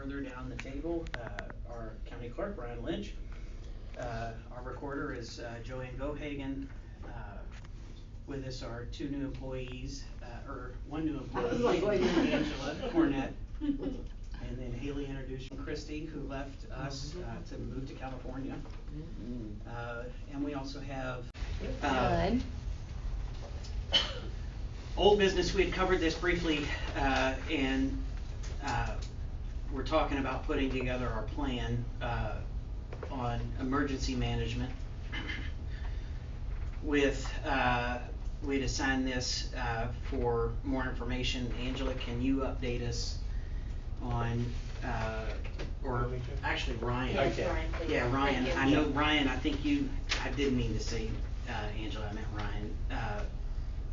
further down the table, our county clerk, Brian Lynch. Our recorder is Joanne Gohagen. With us are two new employees, or one new employee, Angela Cornett. And then Haley introduced Christy, who left us to move to California. And we also have old business. We had covered this briefly, and we're talking about putting together our plan on emergency management. With we'd assigned this for more information. Angela, can you update us on, or actually Ryan? Okay. Yeah, Ryan. I know Ryan. I think I did mean to say Angela. I meant Ryan.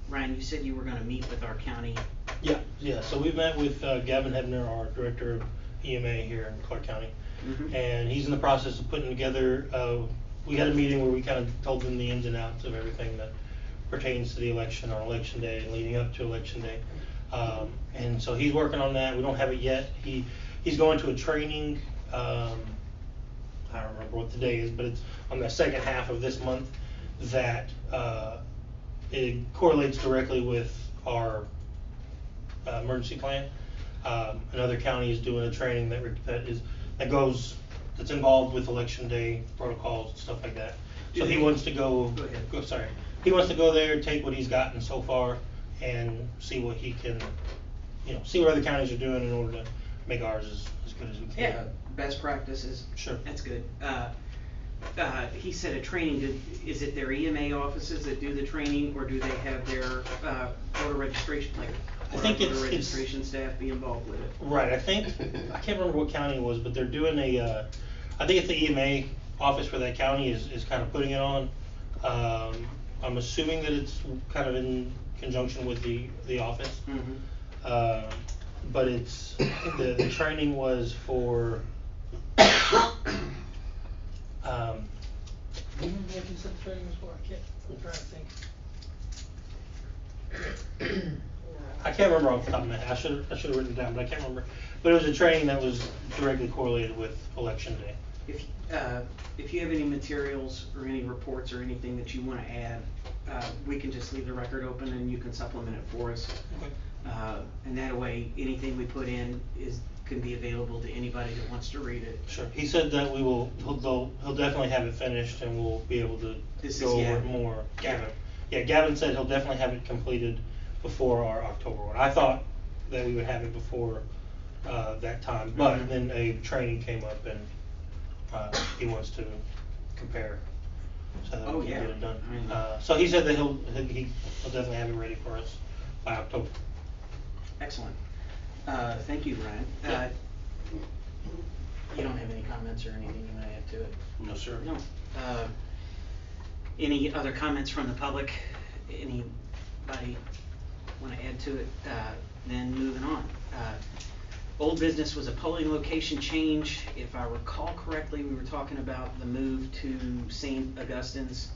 Ryan, you said you were going to meet with our county. Yeah. So we met with Gavin Hebner, our director of EMA here in Clark County, and he's in the process of putting together. We had a meeting where we kind of told him the ins and outs of everything that pertains to the election on election day and leading up to election day. And so he's working on that. We don't have it yet. He's going to a training. I don't remember what the day is, but it's on the second half of this month that it correlates directly with our emergency plan. Another county is doing a training that's involved with election day protocols and stuff like that. So he wants to go. He wants to go there, take what he's gotten so far, and see what he can, see what other counties are doing in order to make ours as good as we can. Yeah, best practices. Sure. That's good. He said a training. Is it their EMA offices that do the training, or do they have their voter registration, registration staff be involved with it? Right. I can't remember what county it was, but they're doing I think it's the EMA office for that county is kind of putting it on. I'm assuming that it's kind of in conjunction with the office. But it's the training was for. What you said the training was for? I'm trying to think. I can't remember off the top of my head. I should have written it down, but I can't remember. But it was a training that was directly correlated with election day. If you have any materials or any reports or anything that you want to add, we can just leave the record open and you can supplement it for us. Okay. And that way, anything we put in can be available to anybody that wants to read it. Sure. He said that he'll definitely have it finished and we'll be able to go over it more. Gavin. Yeah, Gavin said he'll definitely have it completed before our October one. I thought that we would have it before that time, but then a training came up and he wants to compare so that we can get it done. So he said that he'll definitely have it ready for us by October. Excellent. Thank you, Ryan. You don't have any comments or anything you want to add to it? No, sir. No. Any other comments from the public? Anybody want to add to it? Then moving on. Old business was a polling location change. If I recall correctly, we were talking about the move to St. Augustine's.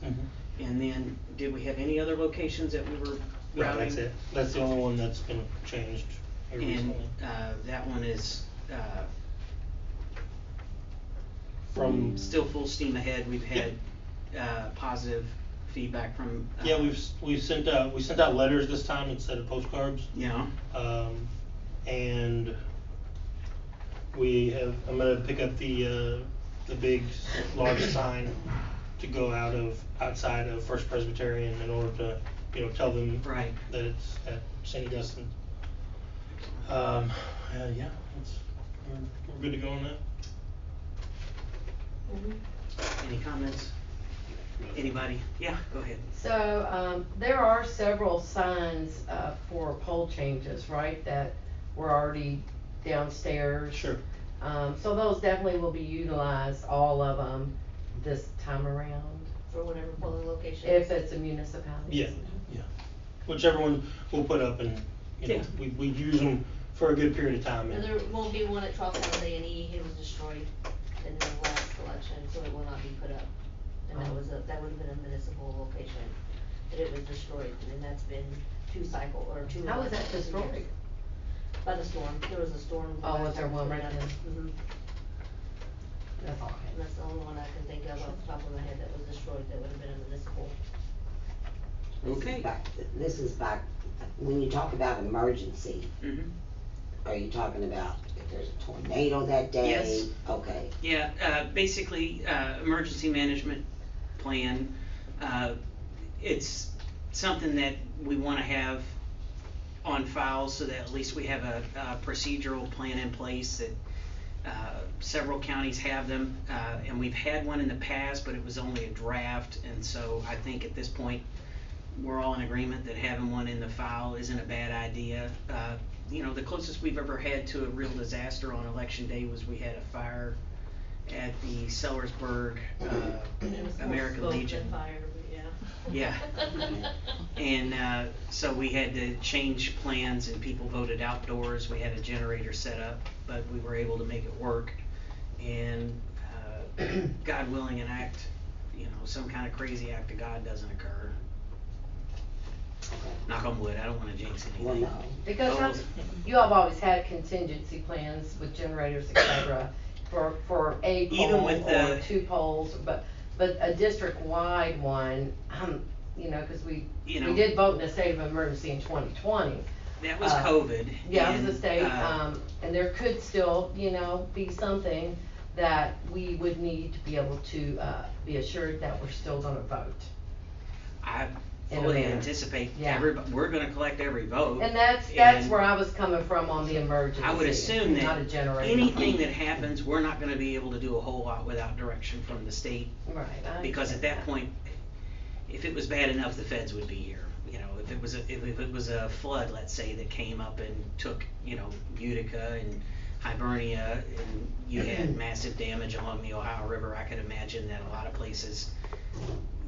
And then did we have any other locations that we were routing? That's it. That's the only one that's been changed here recently. That one is from still full steam ahead. We've had positive feedback from we sent out letters this time instead of postcards. And I'm gonna pick up the big large sign to go outside of First Presbyterian in order to tell them that it's at St. Augustine. We're good to go on that. Any comments? Anybody? Yeah, go ahead. So there are several signs for poll changes, right, that were already downstairs. Sure. So those definitely will be utilized, all of them, this time around. For whatever polling location. If it's a municipality. Yeah. Whichever one we'll put up, and we use them for a good period of time. And there won't be one at Charleston A&E. It was destroyed in the last election, so it will not be put up. And that would have been a municipal location, but it was destroyed, and that's been two. How was that destroyed? By the storm, there was a storm. Oh, was there one right then? Mm-hmm. That's all And that's the only one I can think of off the top of my head that was destroyed, that would have been a municipal. Okay. This is back, when you talk about emergency, Mhm. are you talking about if there's a tornado that day? Yes. Okay. Yeah, basically, emergency management plan, it's something that we wanna have on file so that at least we have a procedural plan in place that, several counties have them, and we've had one in the past, but it was only a draft, and so I think at this point, we're all in agreement that having one in the file isn't a bad idea. You know, the closest we've ever had to a real disaster on election day was we had a fire at the Sellersburg, It was more American smoke Legion. than fire, but Yeah. And, so we had to change plans and people voted outdoors. We had a generator set up, but we were able to make it work. And, God willing, an act, you know, some kind of crazy act of God doesn't occur. Okay. Knock on wood, I don't wanna jinx Well, anything. no. Because you have always had contingency plans with generators, et cetera, for a Even pole with or the- 2 poles, but a district-wide one, you know, cause we You know- did vote in a state of emergency in 2020. That was COVID. Yeah, it was a and, state, and there could still, you know, be something that we would need to be able to, be assured that we're still gonna vote. I In a fully manner. anticipate Yeah. we're gonna collect every vote. And that's and where I was coming from on the emergency. I would assume not a that generator. anything that happens, we're not gonna be able to do a whole lot without direction from the state. Right, I Because at understand that point, if it was bad enough, the feds would be here. You know, if it was a flood, let's say, that came up and took, you know, Utica and Hibernia, and you had massive damage along the Ohio River, I could imagine that a lot of places,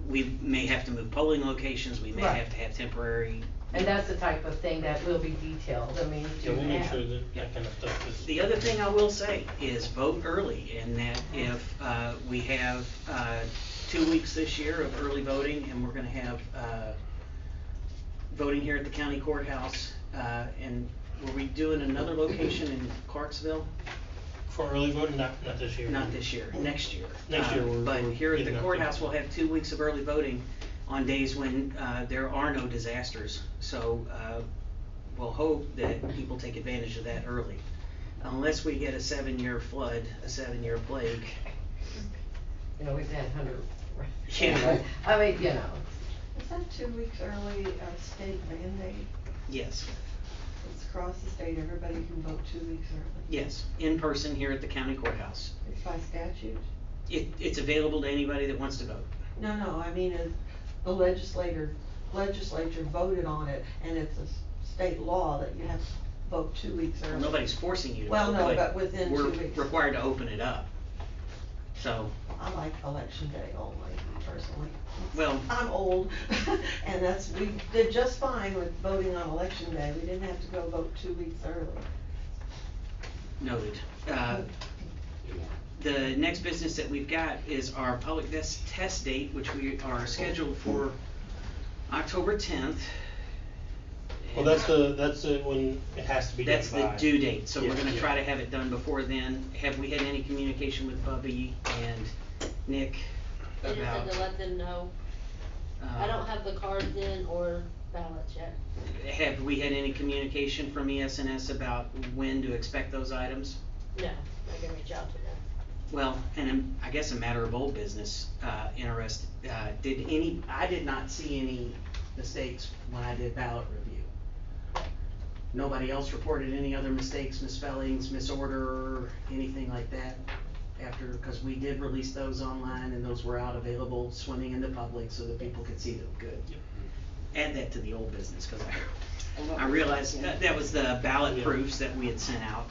we may have to move polling locations, we may Right. have to have temporary. And that's the type of thing that will be detailed, I mean, Yeah, we'll make have. sure that that kind of stuff is. The other thing I will say is vote early, and that if, we have, 2 weeks this year of early voting, and we're gonna have, voting here at the county courthouse, and were we doing another location in Clarksville? For early voting, not this year. Not this year, next year. Next year, But we're here at the getting up to- courthouse, we'll have 2 weeks of early voting on days when, there are no disasters. So, we'll hope that people take advantage of that early. Unless we get a 7-year flood, a 7-year plague. You know, we've had 100. Yeah. I mean, you know, Is that 2 weeks early a state mandate? Yes, It's across the state, everybody can vote 2 weeks early. yes, in person here at the county courthouse. It's by statute? It's available to anybody that wants to vote. No, I mean, the legislature voted on it, and it's a state law that you have to vote 2 weeks early. Nobody's forcing you to Well, vote, no, but within 2 we're weeks. required to open it up. So, I like election day only, personally. well, I'm old, and we did just fine with voting on election day, we didn't have to go vote 2 weeks early. noted. The next business that we've got is our public test date, which we are scheduled for October 10th. Well, that's when it has to be done by. That's the due date, so we're Yeah, gonna yeah. try to have it done before then. Have we had any communication with Bubby and Nick they just about? said to let them know. I don't have the cards in or ballots yet. Have we had any communication from ES&S about when to expect those items? No, I can reach out to them. Well, and I guess a matter of old business, I did not see any mistakes when I did ballot review. Nobody else reported any other mistakes, misspellings, misorder, anything like that cause we did release those online and those were out available, swimming in the public so that people could see them, good. Add that to the old business, cause I realized that was the ballot Yeah. proofs that we had sent out.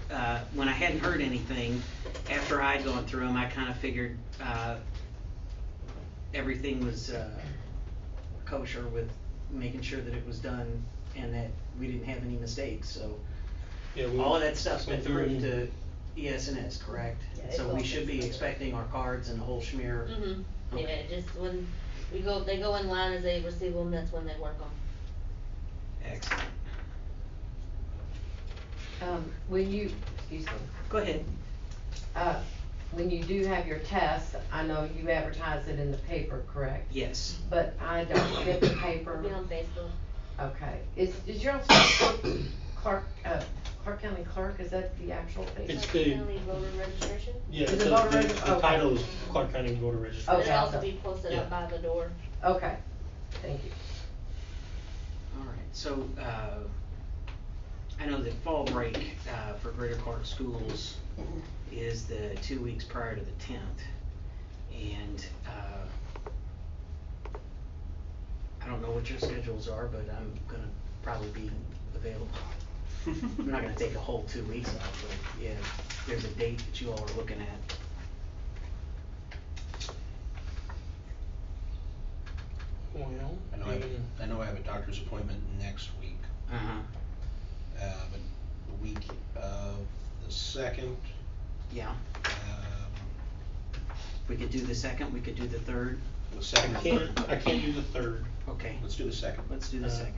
When I hadn't heard anything, after I'd gone through them, I kinda figured, everything was, kosher with making sure that it was done and that we didn't have any mistakes, so. Yeah, we All of that stuff's been went through approved and- to ES&S, correct? Yeah, it's So all we should be been expecting our cards and the whole schmear. Mm-hmm, Okay. yeah, just when they go in line as they receive them, that's when they work on. Excellent. When you, excuse me, Go ahead. when you do have your test, I know you advertise it in the paper, correct? Yes. But I don't get the paper. It'll be on Facebook. Okay, is your Clark County Clerk, is that the actual It's Facebook? the- County voter registration. Yeah, Is it the, voter the, regist- the okay. title is Clark County Voter Registration. Okay. It'll also be posted Yeah. up by the door. Okay, thank you. All right, so, I know that fall break, for Greater Clark schools is the 2 weeks prior to the 10th. And, I don't know what your schedules are, but I'm gonna probably be available. I'm not gonna take a whole 2 weeks off, but yeah, there's a date that you all are looking at. Well, I know I have a doctor's appointment next week, Uh-huh, but the week of the 2nd, yeah. We could do the 2nd, we could do the 3rd. the 2nd. I can't do the 3rd. Okay, Let's do the 2nd. let's do the 2nd.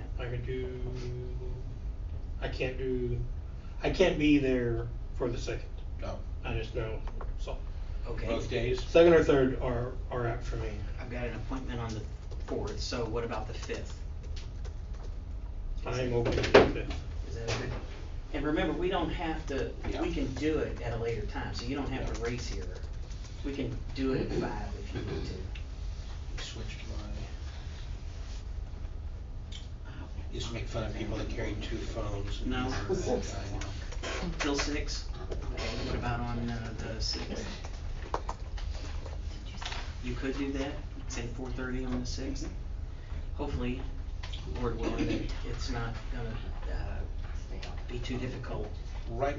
I can't be there for the 2nd. No, I just know, so. Okay. both days? 2nd or 3rd are out for me. I've got an appointment on the 4th, so what about the 5th? I am open to the 5th. Is that a good? And remember, we don't have to, Yeah. we can do it at a later time, so you don't have to race here. We can do it at 5 if you need to. Switched used to make fun of people that carried 2 phones. and No. were that guy, you know. Till 6? What about on the 6th? You could do that, say 4:30 on the 6th? Hopefully, Lord willing, that it's not gonna, be too difficult Right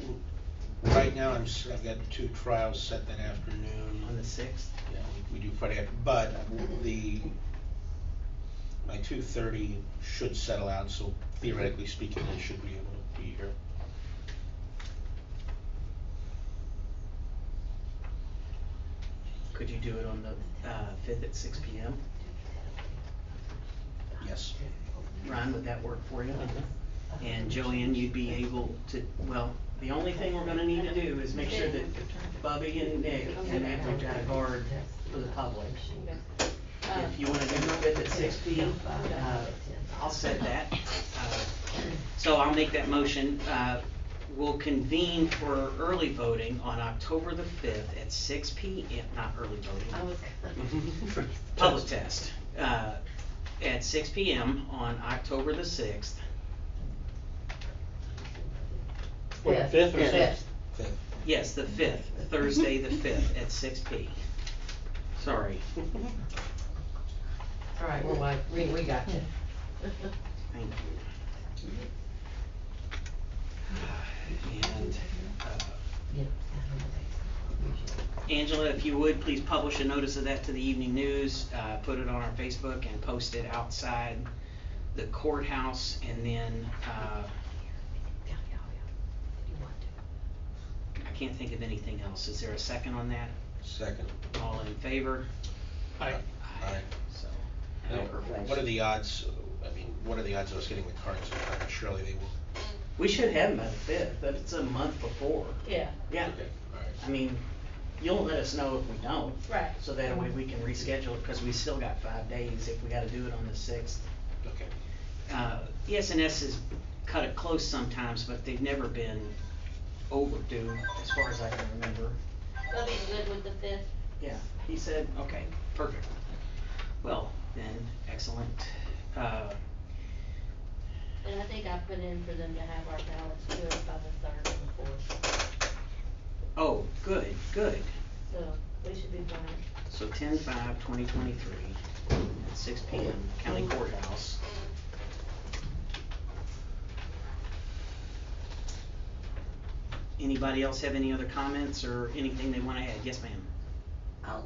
now, I've got 2 trials set that afternoon. on the 6th. Yeah, we do Friday after, but my 2:30 should settle out, so theoretically speaking, I should be able to be here. Could you do it on the 5th at 6 p.m.? Yes. Ron, would that work for you? And Joanne, you'd be able to, well, the only thing we're gonna need to do is make sure that Bubby and Nick and Andrew got a guard for the public. If you wanna do the 5th at 6 p.m., I'll set that. So I'll make that motion. We'll convene for early voting on October the 5th at 6 p.m., not early voting. I was Public test, at 6 p.m. on October the 6th. What, Yes, 5th or yes. 6th? 5th. Yes, the 5th, Thursday the 5th at 6 p. Sorry. All right, well, we got you. Thank you. And, Angela, if you would, please publish a notice of that to the evening news, put it on our Facebook and post it outside the courthouse, and then, I can't think of anything else. Is there a second on that? Second. All in favor? Aye. Aye. So, Now, what are the odds, what are the odds of us getting the cards in time? Surely they will. we should have them by the 5th, but it's a month before. Yeah. Yeah. Okay, all right. I mean, you'll let us know if we don't. Right. So that way we can reschedule it, because we still got 5 days if we gotta do it on the 6th. Okay. ES&S has cut it close sometimes, but they've never been overdue, as far as I can remember. They'll be good with the 5th. Yeah, he said, okay, perfect. Well, then, excellent. And I think I put in for them to have our ballots to us by the 3rd and the 4th. Oh, good, good. So, we should be fine. So 10/5/2023 at 6 p.m. County Courthouse. Anybody else have any other comments or anything they want to add? Yes, ma'am.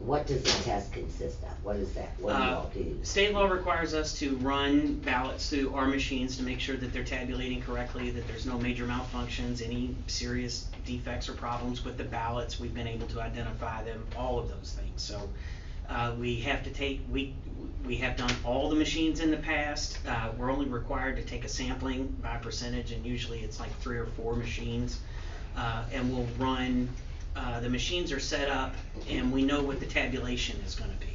What does the test consist of? What is that? What do you all do? State law requires us to run ballots through our machines to make sure that they're tabulating correctly, that there's no major malfunctions, any serious defects or problems with the ballots. We've been able to identify them, all of those things. So We have to take, we have done all the machines in the past. We're only required to take a sampling by percentage, and usually it's like 3 or 4 machines. And we'll run, the machines are set up, and we know what the tabulation is gonna be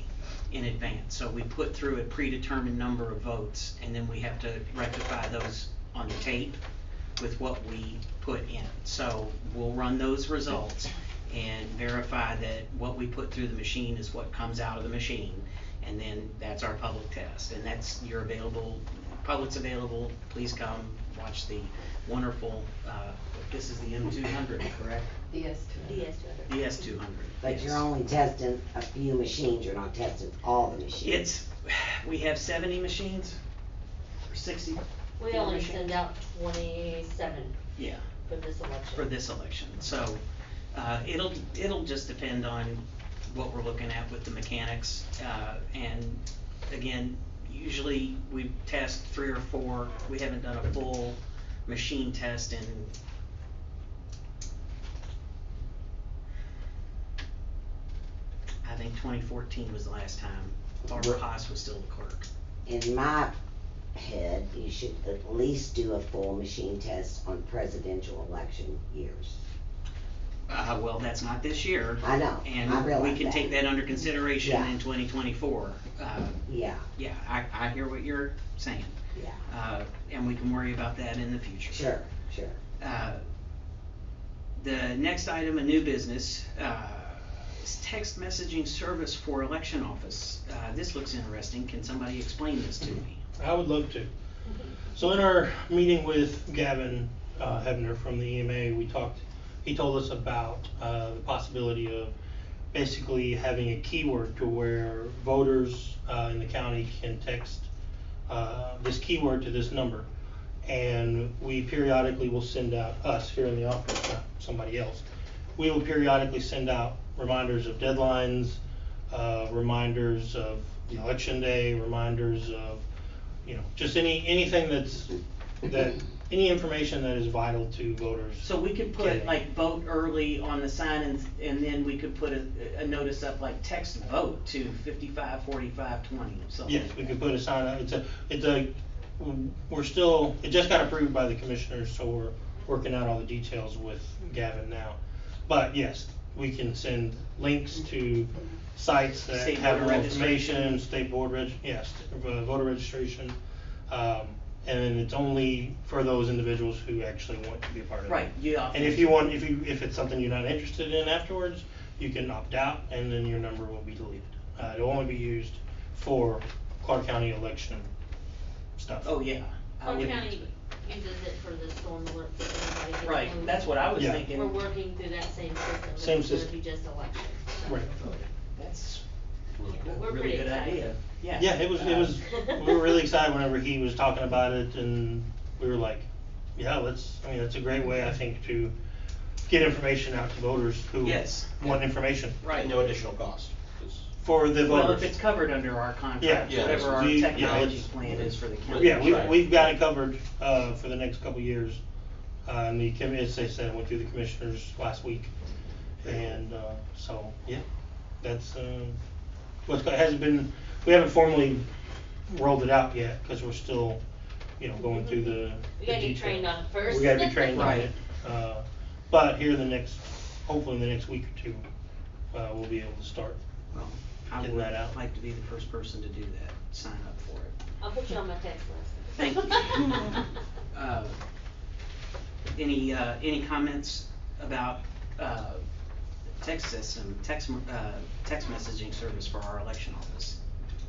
in advance. So we put through a predetermined number of votes, and then we have to rectify those on the tape with what we put in. So we'll run those results and verify that what we put through the machine is what comes out of the machine. And then that's our public test, and that's, you're available, public's available, please come watch the wonderful, this is the M200, correct? DS200. DS200. But yes. you're only testing a few machines, you're not testing all the machines. It's, we have 70 machines, or 60. We only machines. send out 27 Yeah, for this election. for this election, so, it'll just depend on what we're looking at with the mechanics, and again, usually we test 3 or 4, we haven't done a full machine test in, I think 2014 was the last time. Barbara Haas was still the clerk. In my head, you should at least do a full machine test on presidential election years. Well, that's not this year. I know, I And realize we can that. take that under consideration Yeah. in 2024. Yeah, Yeah, I hear what you're saying. yeah, And we can worry about that in the future. sure. The next item, a new business, is text messaging service for election office. This looks interesting. Can somebody explain this to me? I would love to. So in our meeting with Gavin Hebner from the EMA, he told us about the possibility of basically having a keyword to where voters in the county can text this keyword to this number. And we periodically will send out, us here in the office, not somebody else, we will periodically send out reminders of deadlines, reminders of the election day, reminders of, just anything any information that is vital to voters. So we could put like vote early on the sign, and then we could put a notice up like text vote to 55 45 20 or something. Yes, we could put a sign up. It just got approved by the commissioners, so we're working out all the details with Gavin now. But yes, we can send links to sites that State have voter more registration. information, state board voter registration. And then it's only for those individuals who actually want to be a part of it. Right, yeah. And if it's something you're not interested in afterwards, you can opt out, and then your number will be deleted. It'll only be used for Clark County election stuff. Oh, yeah. I Clark would- County uses it for the storm alerts that everybody gets. Right, when that's what I was Yeah. thinking. We're working through that same system. Same It's gonna system. be just election. So Right. That's We're a really pretty good excited. idea. Yeah. Yeah, it was, we were really excited whenever he was talking about it, and we were like, yeah, that's a great way, I think, to get information out to voters who Yes. want information. Right. No additional cost. 'Cause- For the voters. Well, if it's covered under our contract, Yeah. whatever our Yeah, technology it's- plan is for the county. Yeah, we've got it covered, for the next couple of years. And as I said, went through the commissioners last week. And, so, yeah, that's, we haven't formally rolled it out yet, cause we're still, going through the We gotta get details. trained on it first. We gotta be trained on Right. it. But here hopefully in the next week or two, we'll be able to start. Well, I Getting would that out. like to be the first person to do that, sign up for it. I'll put you on my text list. Thank you. Any comments about, text system, text messaging service for our election office?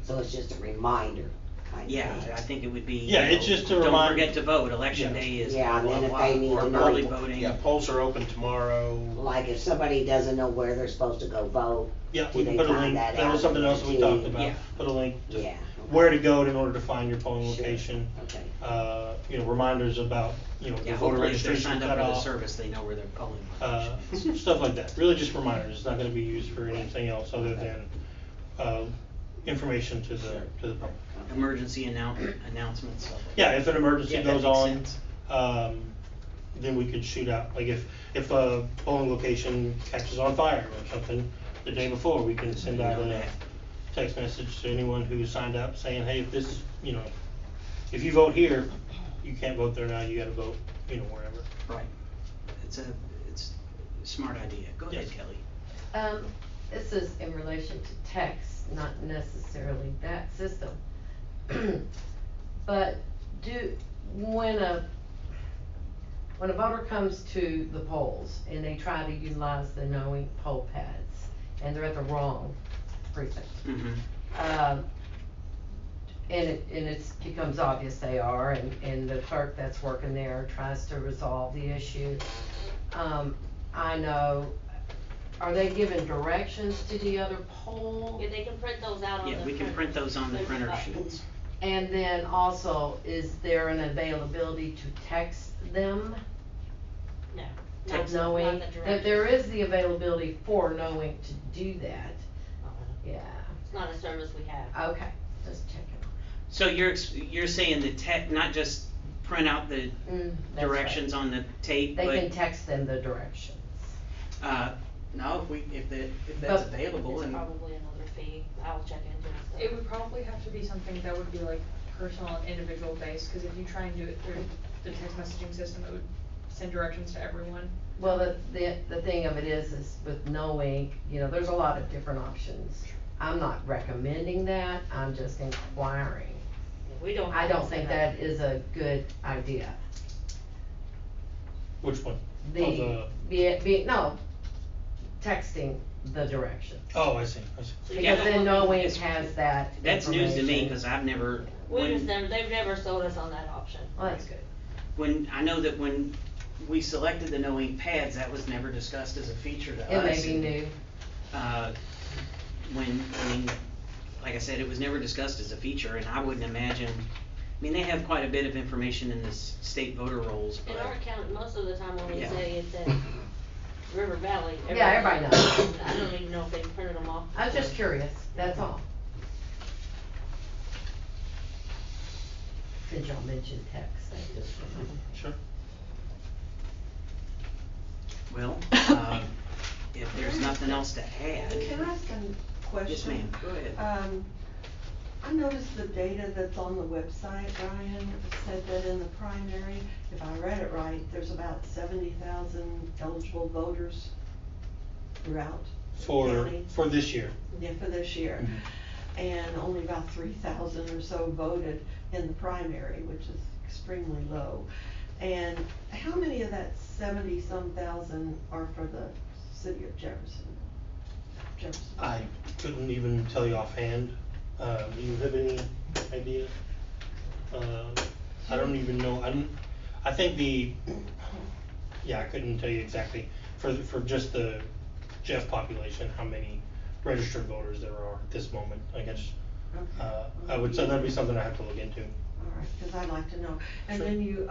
So it's just a reminder kind of Yeah, thing. I think it would be. Yeah, it's just to Don't remind- forget to vote, election Yeah. day is Yeah, blah, and blah, then if blah, they need or to know- early voting. Yeah, polls are open tomorrow. Like if somebody doesn't know where they're supposed to go vote, Yeah, do we can they put a find link, that that was out something on else that we the talked team? about, Yeah. put a link to Yeah. where to go in order to find your polling Sure. location. Okay. Reminders about, the Yeah, voter hopefully if they're registration signed up for the cutoff. service, they know where their polling location is. Stuff like that, really just reminders, it's not gonna be used for anything else other than, information to the public. Emergency announcements, stuff like Yeah, that. if an emergency Yeah, that goes makes on, sense. then we could shoot out, like if a polling location catches on fire or something the day before, we can send out text message to anyone who signed up saying, hey, if this, you know, if you vote here, you can't vote there now, you gotta vote, you know, wherever. Right. It's a smart idea. Go ahead, Yes. Kelly. This is in relation to text, not necessarily that system. But when a voter comes to the polls and they try to utilize the knowing poll pads and they're at the wrong precinct, Mm-hmm. and it becomes obvious they are, and the clerk that's working there tries to resolve the issue. I know, are they given directions to the other poll? Yeah, they can print those out on the Yeah, we can print those on the printer sheets. And then also, is there an availability to text them? No. Text. Knowing, Not the that there directions. is the availability for knowing to do that, yeah, It's not a service we have. okay, just checking. So you're saying the not just print out the That's directions right. on the tape, They can but, text them the directions. no, if that's But- available It's and, probably another fee. I'll check into it. So. It would probably have to be something that would be like personal and individual based, cause if you try and do it through the text messaging system, it would send directions to everyone. Well, the thing of it is with knowing, you know, there's a lot of different options. I'm not recommending that, I'm just inquiring. We don't. I have don't to think set up- that is a good idea. Which one? No, texting the directions. Oh, I see. So Because yeah. then knowing It's- has that that's news to me, information. cause I've never, They've never sold us on that option. Well, that's good. I know that when we selected the knowing pads, that was never discussed as a feature to us. It may be new. Like I said, it was never discussed as a feature, and I wouldn't imagine, I mean, they have quite a bit of information in this state voter rolls, In but, our account, most of the time when we Yeah. say it's in River Valley. Yeah, everybody knows. I don't even know if they printed them off. I was just curious, that's all. Since y'all mentioned text, I just. Sure. well, if there's nothing else to add. Can I ask a question? Yes, ma'am, go ahead. I noticed the data that's on the website, Brian, said that in the primary, if I read it right, there's about 70,000 eligible voters throughout the county. For this year. Yeah, for this year. And only about 3,000 or so voted in the primary, which is extremely low. And how many of that 70-some thousand are for the city of Jefferson? I couldn't even tell you offhand. Do you have any idea? I don't even know. I think I couldn't tell you exactly for just the Jeff population, how many registered voters there are at this moment. I guess, Okay. I would say that'd be something I have to look into. All right, because I'd like to know. And Sure. then you,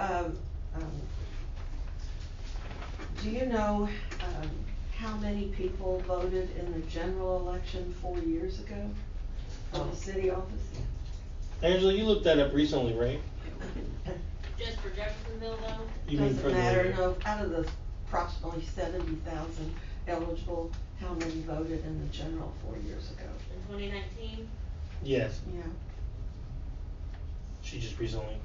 do you know, how many people voted in the general election 4 years ago for the city office? Angela, you looked that up recently, right? Just for Jeffersonville though? You mean for Doesn't the- matter, no, out of the approximately 70,000 eligible, how many voted in the general 4 years ago? In 2019? Yes, Yeah. she just recently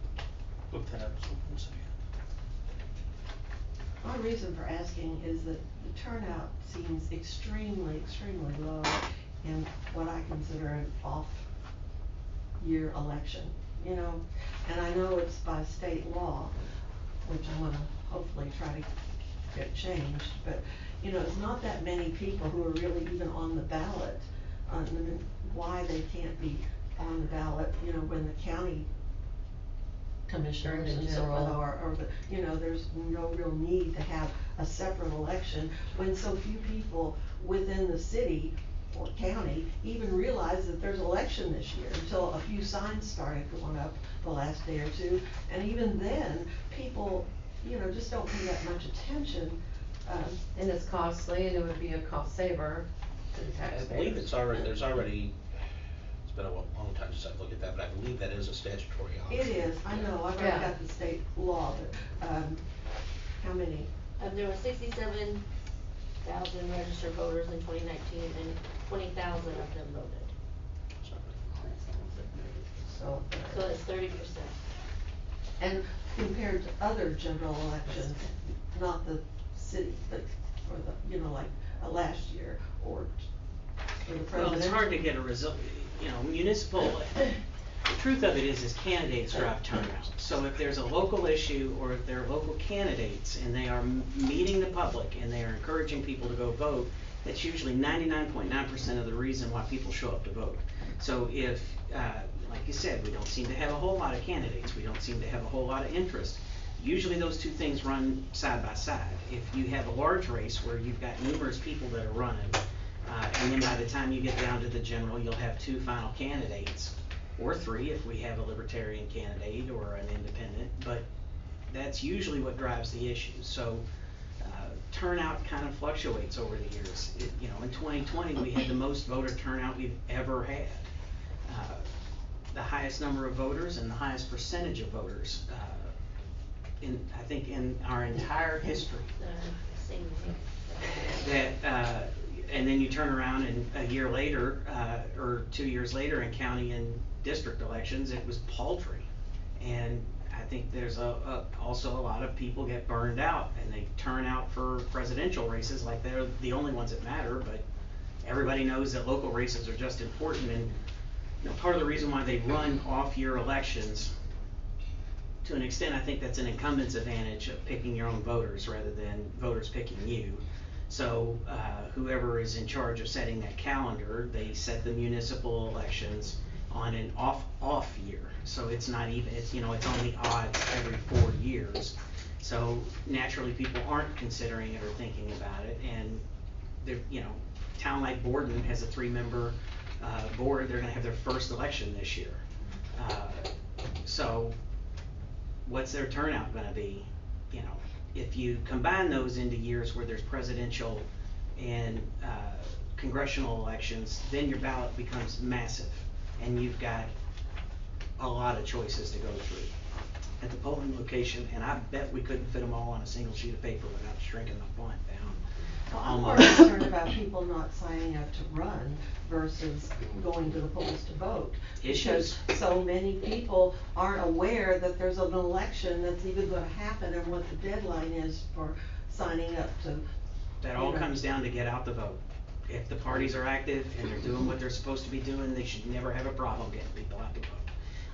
looked that up. So one second. My reason for asking is that the turnout seems extremely, extremely low in what I consider an off-year election, you know? And I know it's by state law, which I wanna hopefully try to get changed, but, you know, it's not that many people who are really even on the ballot. And why they can't be on the ballot, you know, when the county commissioners During the and so forth general. or the, you know, there's no real need to have a separate election when so few people within the city or county even realize that there's election this year until a few signs started going up the last day or two. And even then, people, you know, just don't pay that much attention. And it's costly, and it would be a cost saver to the I taxpayers. believe it's already, it's been a long time since I've looked at that, but I believe that is a statutory option. It is, I know, I've already Yeah. got the state law, but, how many? There were 67,000 registered voters in 2019 and 20,000 of them voted. So, So it's 30%. and compared to other general elections, not the city, but, or the, you know, like, last year, or the presidential. Well, it's hard to get a result, you know, municipal, the truth of it is candidates drive turnout. So if there's a local issue, or if there are local candidates, and they are meeting the public, and they are encouraging people to go vote, that's usually 99.9% of the reason why people show up to vote. So if, like you said, we don't seem to have a whole lot of candidates, we don't seem to have a whole lot of interest, usually those two things run side by side. If you have a large race where you've got numerous people that are running, and then by the time you get down to the general, you'll have 2 final candidates, or 3 if we have a libertarian candidate or an independent, but that's usually what drives the issue. So turnout kind of fluctuates over the years. You know, in 2020 we had the most voter turnout we've ever had. The highest number of voters and the highest percentage of voters I think in our entire history. Same That and then you turn around and a year later, or 2 years later, in county and district elections, it was paltry. And I think there's also a lot of people get burned out, and they turn out for presidential races like they're the only ones that matter, but everybody knows that local races are just important. And you know, part of the reason why they run off-year elections, to an extent, I think that's an incumbent's advantage of picking your own voters rather than voters picking you. So whoever is in charge of setting that calendar, they set the municipal elections on an off year. So it's not even, it's, you know, it's on the odds every 4 years. So naturally people aren't considering it or thinking about it. And they're, you know, a town like Borden has a 3-member board. They're gonna have their first election this year. So what's their turnout gonna be? You know, if you combine those into years where there's presidential and congressional elections, then your ballot becomes massive, and you've got a lot of choices to go through at the polling location, and I bet we couldn't fit them all on a single sheet of paper without shrinking the font down. Well, I'm more concerned about people not signing up to run versus going to the polls to vote. Issues. Because so many people aren't aware that there's an election that's even gonna happen and what the deadline is for signing up to. That all comes down to get out the vote. If the parties are active and they're doing what they're supposed to be doing, they should never have a problem getting people out to vote.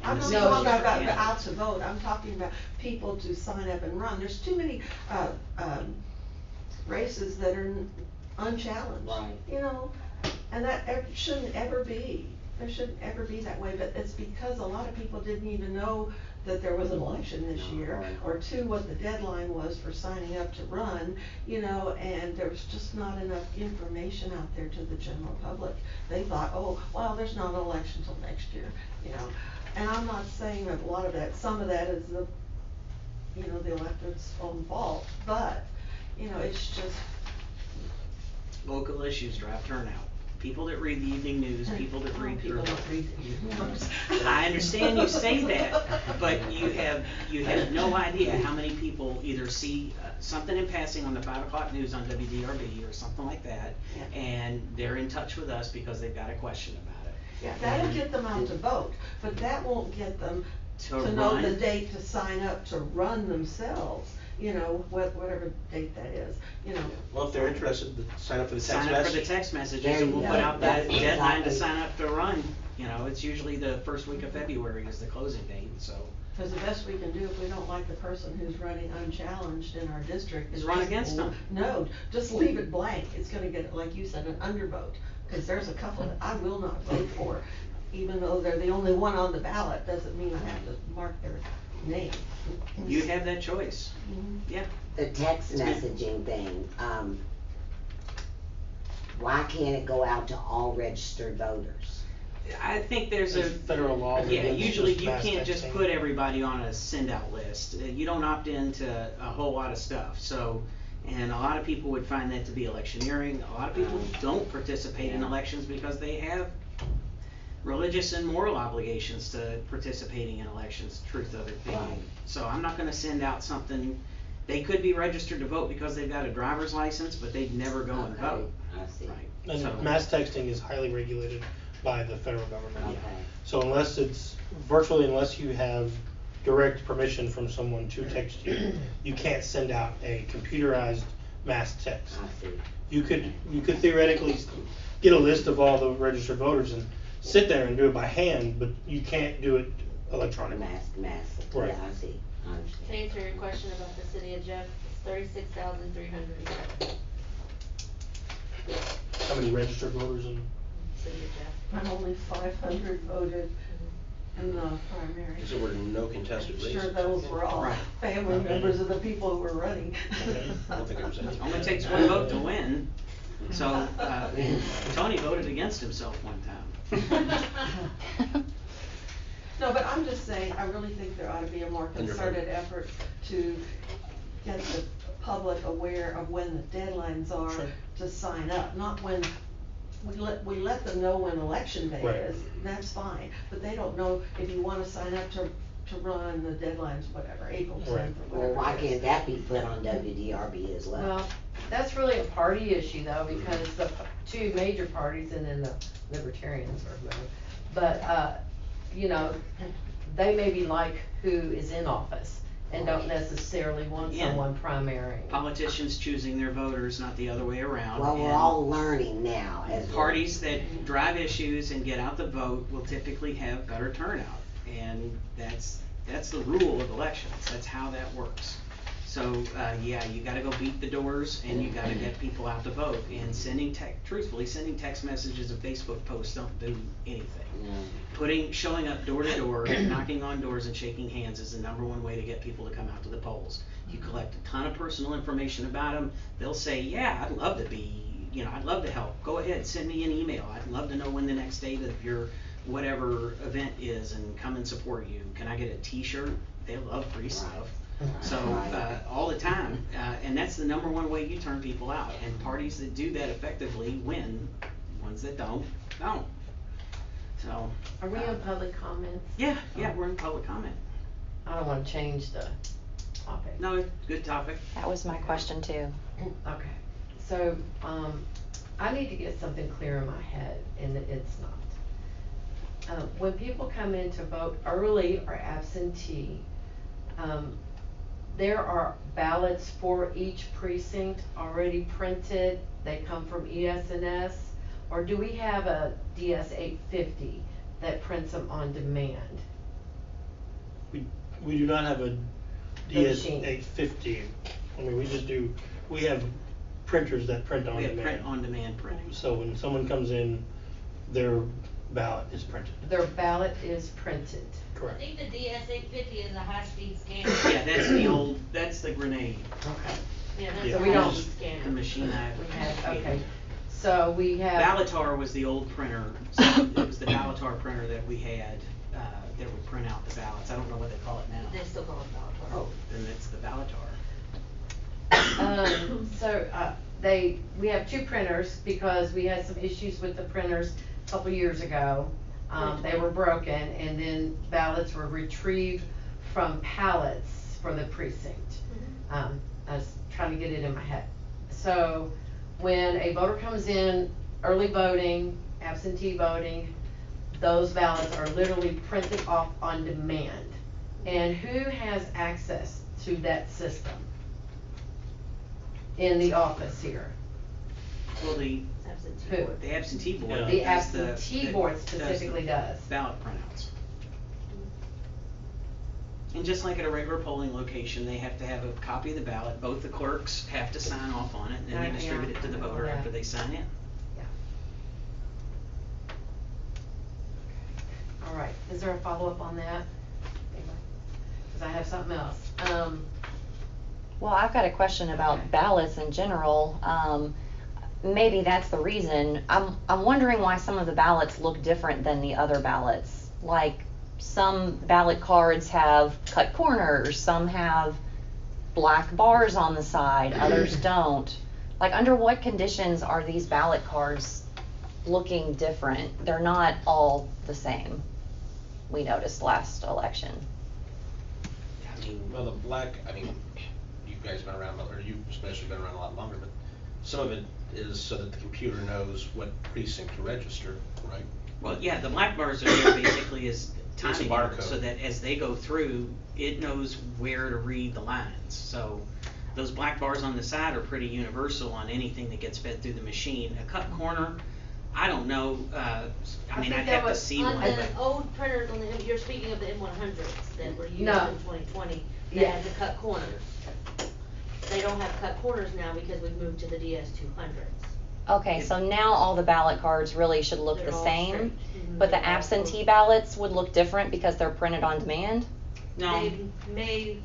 I'm not talking about the out to vote, I'm talking about people to sign up and run. There's too many races that are unchallenged. Right. You know, and that shouldn't ever be. There shouldn't ever be that way, but it's because a lot of people didn't even know that there was an election this year, or 2, what the deadline was for signing up to run, you know, and there was just not enough information out there to the general public. They thought, oh, well, there's not an election till next year, you know. And I'm not saying that a lot of that, some of that is the, you know, the electorate's own fault, but, you know, it's just. Local issues drive turnout. People that read the evening news, people that read. People don't read the news. I understand you say that, but you have no idea how many people either see something in passing on the 5 o'clock news on WDRB or something like that, Yeah. and they're in touch with us because they've got a question about it. Yeah, that'll get them out to vote, but that won't get them To to know run. the date to sign up to run themselves, you know, whatever date that is, you know. Well, if they're interested, sign up for the text message. Sign up for the text messages, There and you we'll go. put out that That's deadline to exactly. sign up to run. You know, it's usually the first week of February is the closing date, so. Cause the best we can do if we don't like the person who's running unchallenged in our district Is is run just against them. No, just leave it blank. It's gonna get, like you said, an undervote. Cause there's a couple that I will not vote for, even though they're the only one on the ballot, doesn't mean I have to mark their name. You have that choice. Mhm. Yeah. The text messaging thing, why can't it go out to all registered voters? I think there's a. There's federal law that Yeah, against usually just you mass can't just texting. put everybody on a send-out list. You don't opt into a whole lot of stuff, so, and a lot of people would find that to be electioneering. A lot of people don't participate in elections because they have religious and moral obligations to participating in elections, truth of it being. Right. So I'm not gonna send out something, they could be registered to vote because they've got a driver's license, but they'd never go and Okay, vote. I see. Right. And So- mass texting is highly regulated by the federal government. Okay. So unless unless you have direct permission from someone to text you, you can't send out a computerized mass text. I see. You could theoretically get a list of all the registered voters and sit there and do it by hand, but you can't do it electronically. Mass, Right. yeah, I see, I understand. To answer your question about the city of Jeff, it's 36,307, How many registered voters in? city of Jeff. And only 500 voted in the primary. So there were no contested I'm races. sure those were all Right. family members of the people who were running. Okay. I don't think there was any. Only takes one vote to win, so, Tony voted against himself one time. No, but I'm just saying, I really think there ought to be a more And your vote. concerted effort to get the public aware of when the deadlines are Sure. to sign up, not when, we let them know when election day Right. is, that's fine. But they don't know if you wanna sign up to run, the deadline's whatever, April 10th or Right. whatever. Well, why it is. can't that be put on WDRB as well? Well, that's really a party issue though, because the two major parties and then the libertarians or whoever, but, you know, they maybe like who is in office and don't necessarily want Yeah. someone primary. Politicians choosing their voters, not the other way around. Well, we're and all learning now as we're- Parties that drive issues and get out the vote will typically have better turnout, and that's the rule of elections, that's how that works. So, yeah, you gotta go beat the doors, and you gotta get people out to vote, and truthfully, sending text messages and Facebook posts don't do anything. No. Showing up door to door, knocking on doors and shaking hands is the number one way to get people to come out to the polls. You collect a ton of personal information about them, they'll say, yeah, I'd love to help, go ahead, send me an email, I'd love to know when the next date of your whatever event is and come and support you. Can I get a t-shirt? They love free stuff. So, all the time, and that's the number one way you turn people out, and parties that do that effectively win, ones that don't. So. Are we on public comments? Yeah, we're in public comment. I don't wanna change the topic. No, good topic. That was my question too. Okay, so, I need to get something clear in my head, and it's not. When people come in to vote early or absentee, there are ballots for each precinct already printed, they come from ES&S, or do we have a DS 850 that prints them on demand? We do not have a DS machine. 850. I mean, we have printers that print on We have demand. print on demand printing. So when someone comes in, their ballot is printed. Their ballot is printed. I Correct. think the DS 850 is a high-speed scanner. Yeah, that's the grenade. Okay. Yeah, Yeah. that's So a we don't- high-speed scanner. The machine We have, okay, so we have. Valatar was the old printer, so it was the Valatar printer that we had, that would print out the ballots. I don't know what they call it now. They still call it Valatar. Oh, then it's the Valatar. We have two printers because we had some issues with the printers a couple years ago. They were broken and then ballots were retrieved from pallets for the precinct. I was trying to get it in my head. So when a voter comes in, early voting, absentee voting, those ballots are literally printed off on demand. And who has access to that system in the office here? Well, the Absentee Who? board. The absentee board. Yeah. The does absentee board specifically does. Ballot printouts. And just like at a regular polling location, they have to have a copy of the ballot, both the clerks have to sign off on it, and then they Yeah, distribute it to the I know voter that. after they sign in. Yeah. All right, is there a follow-up on that? Cause I have something else. Well, I've got a question about Okay. ballots in general. Maybe that's the reason. I'm wondering why some of the ballots look different than the other ballots. Like some ballot cards have cut corners, some have black bars on the side, others don't. Like under what conditions are these ballot cards looking different? They're not all the same. We noticed last election. I mean, Well, you guys been around, or you especially been around a lot longer, but some of it is so that the computer knows what precinct to register, right? Well, yeah, the black bars are there basically as It's a timing barcode. marks, so that as they go through, it knows where to read the lines. So those black bars on the side are pretty universal on anything that gets fed through the machine. A cut corner, I don't know, I mean, think I'd that have to was see On one, the but, old printers, on the, you're speaking of the M100s that were used in No. 2020, that Yeah. had the cut corners. They don't have cut corners now because we've moved to the DS200s. Okay, so now all the ballot cards really should look They're the all same, straight. but the They're all absentee close. ballots would look different because they're printed on demand? no, They may,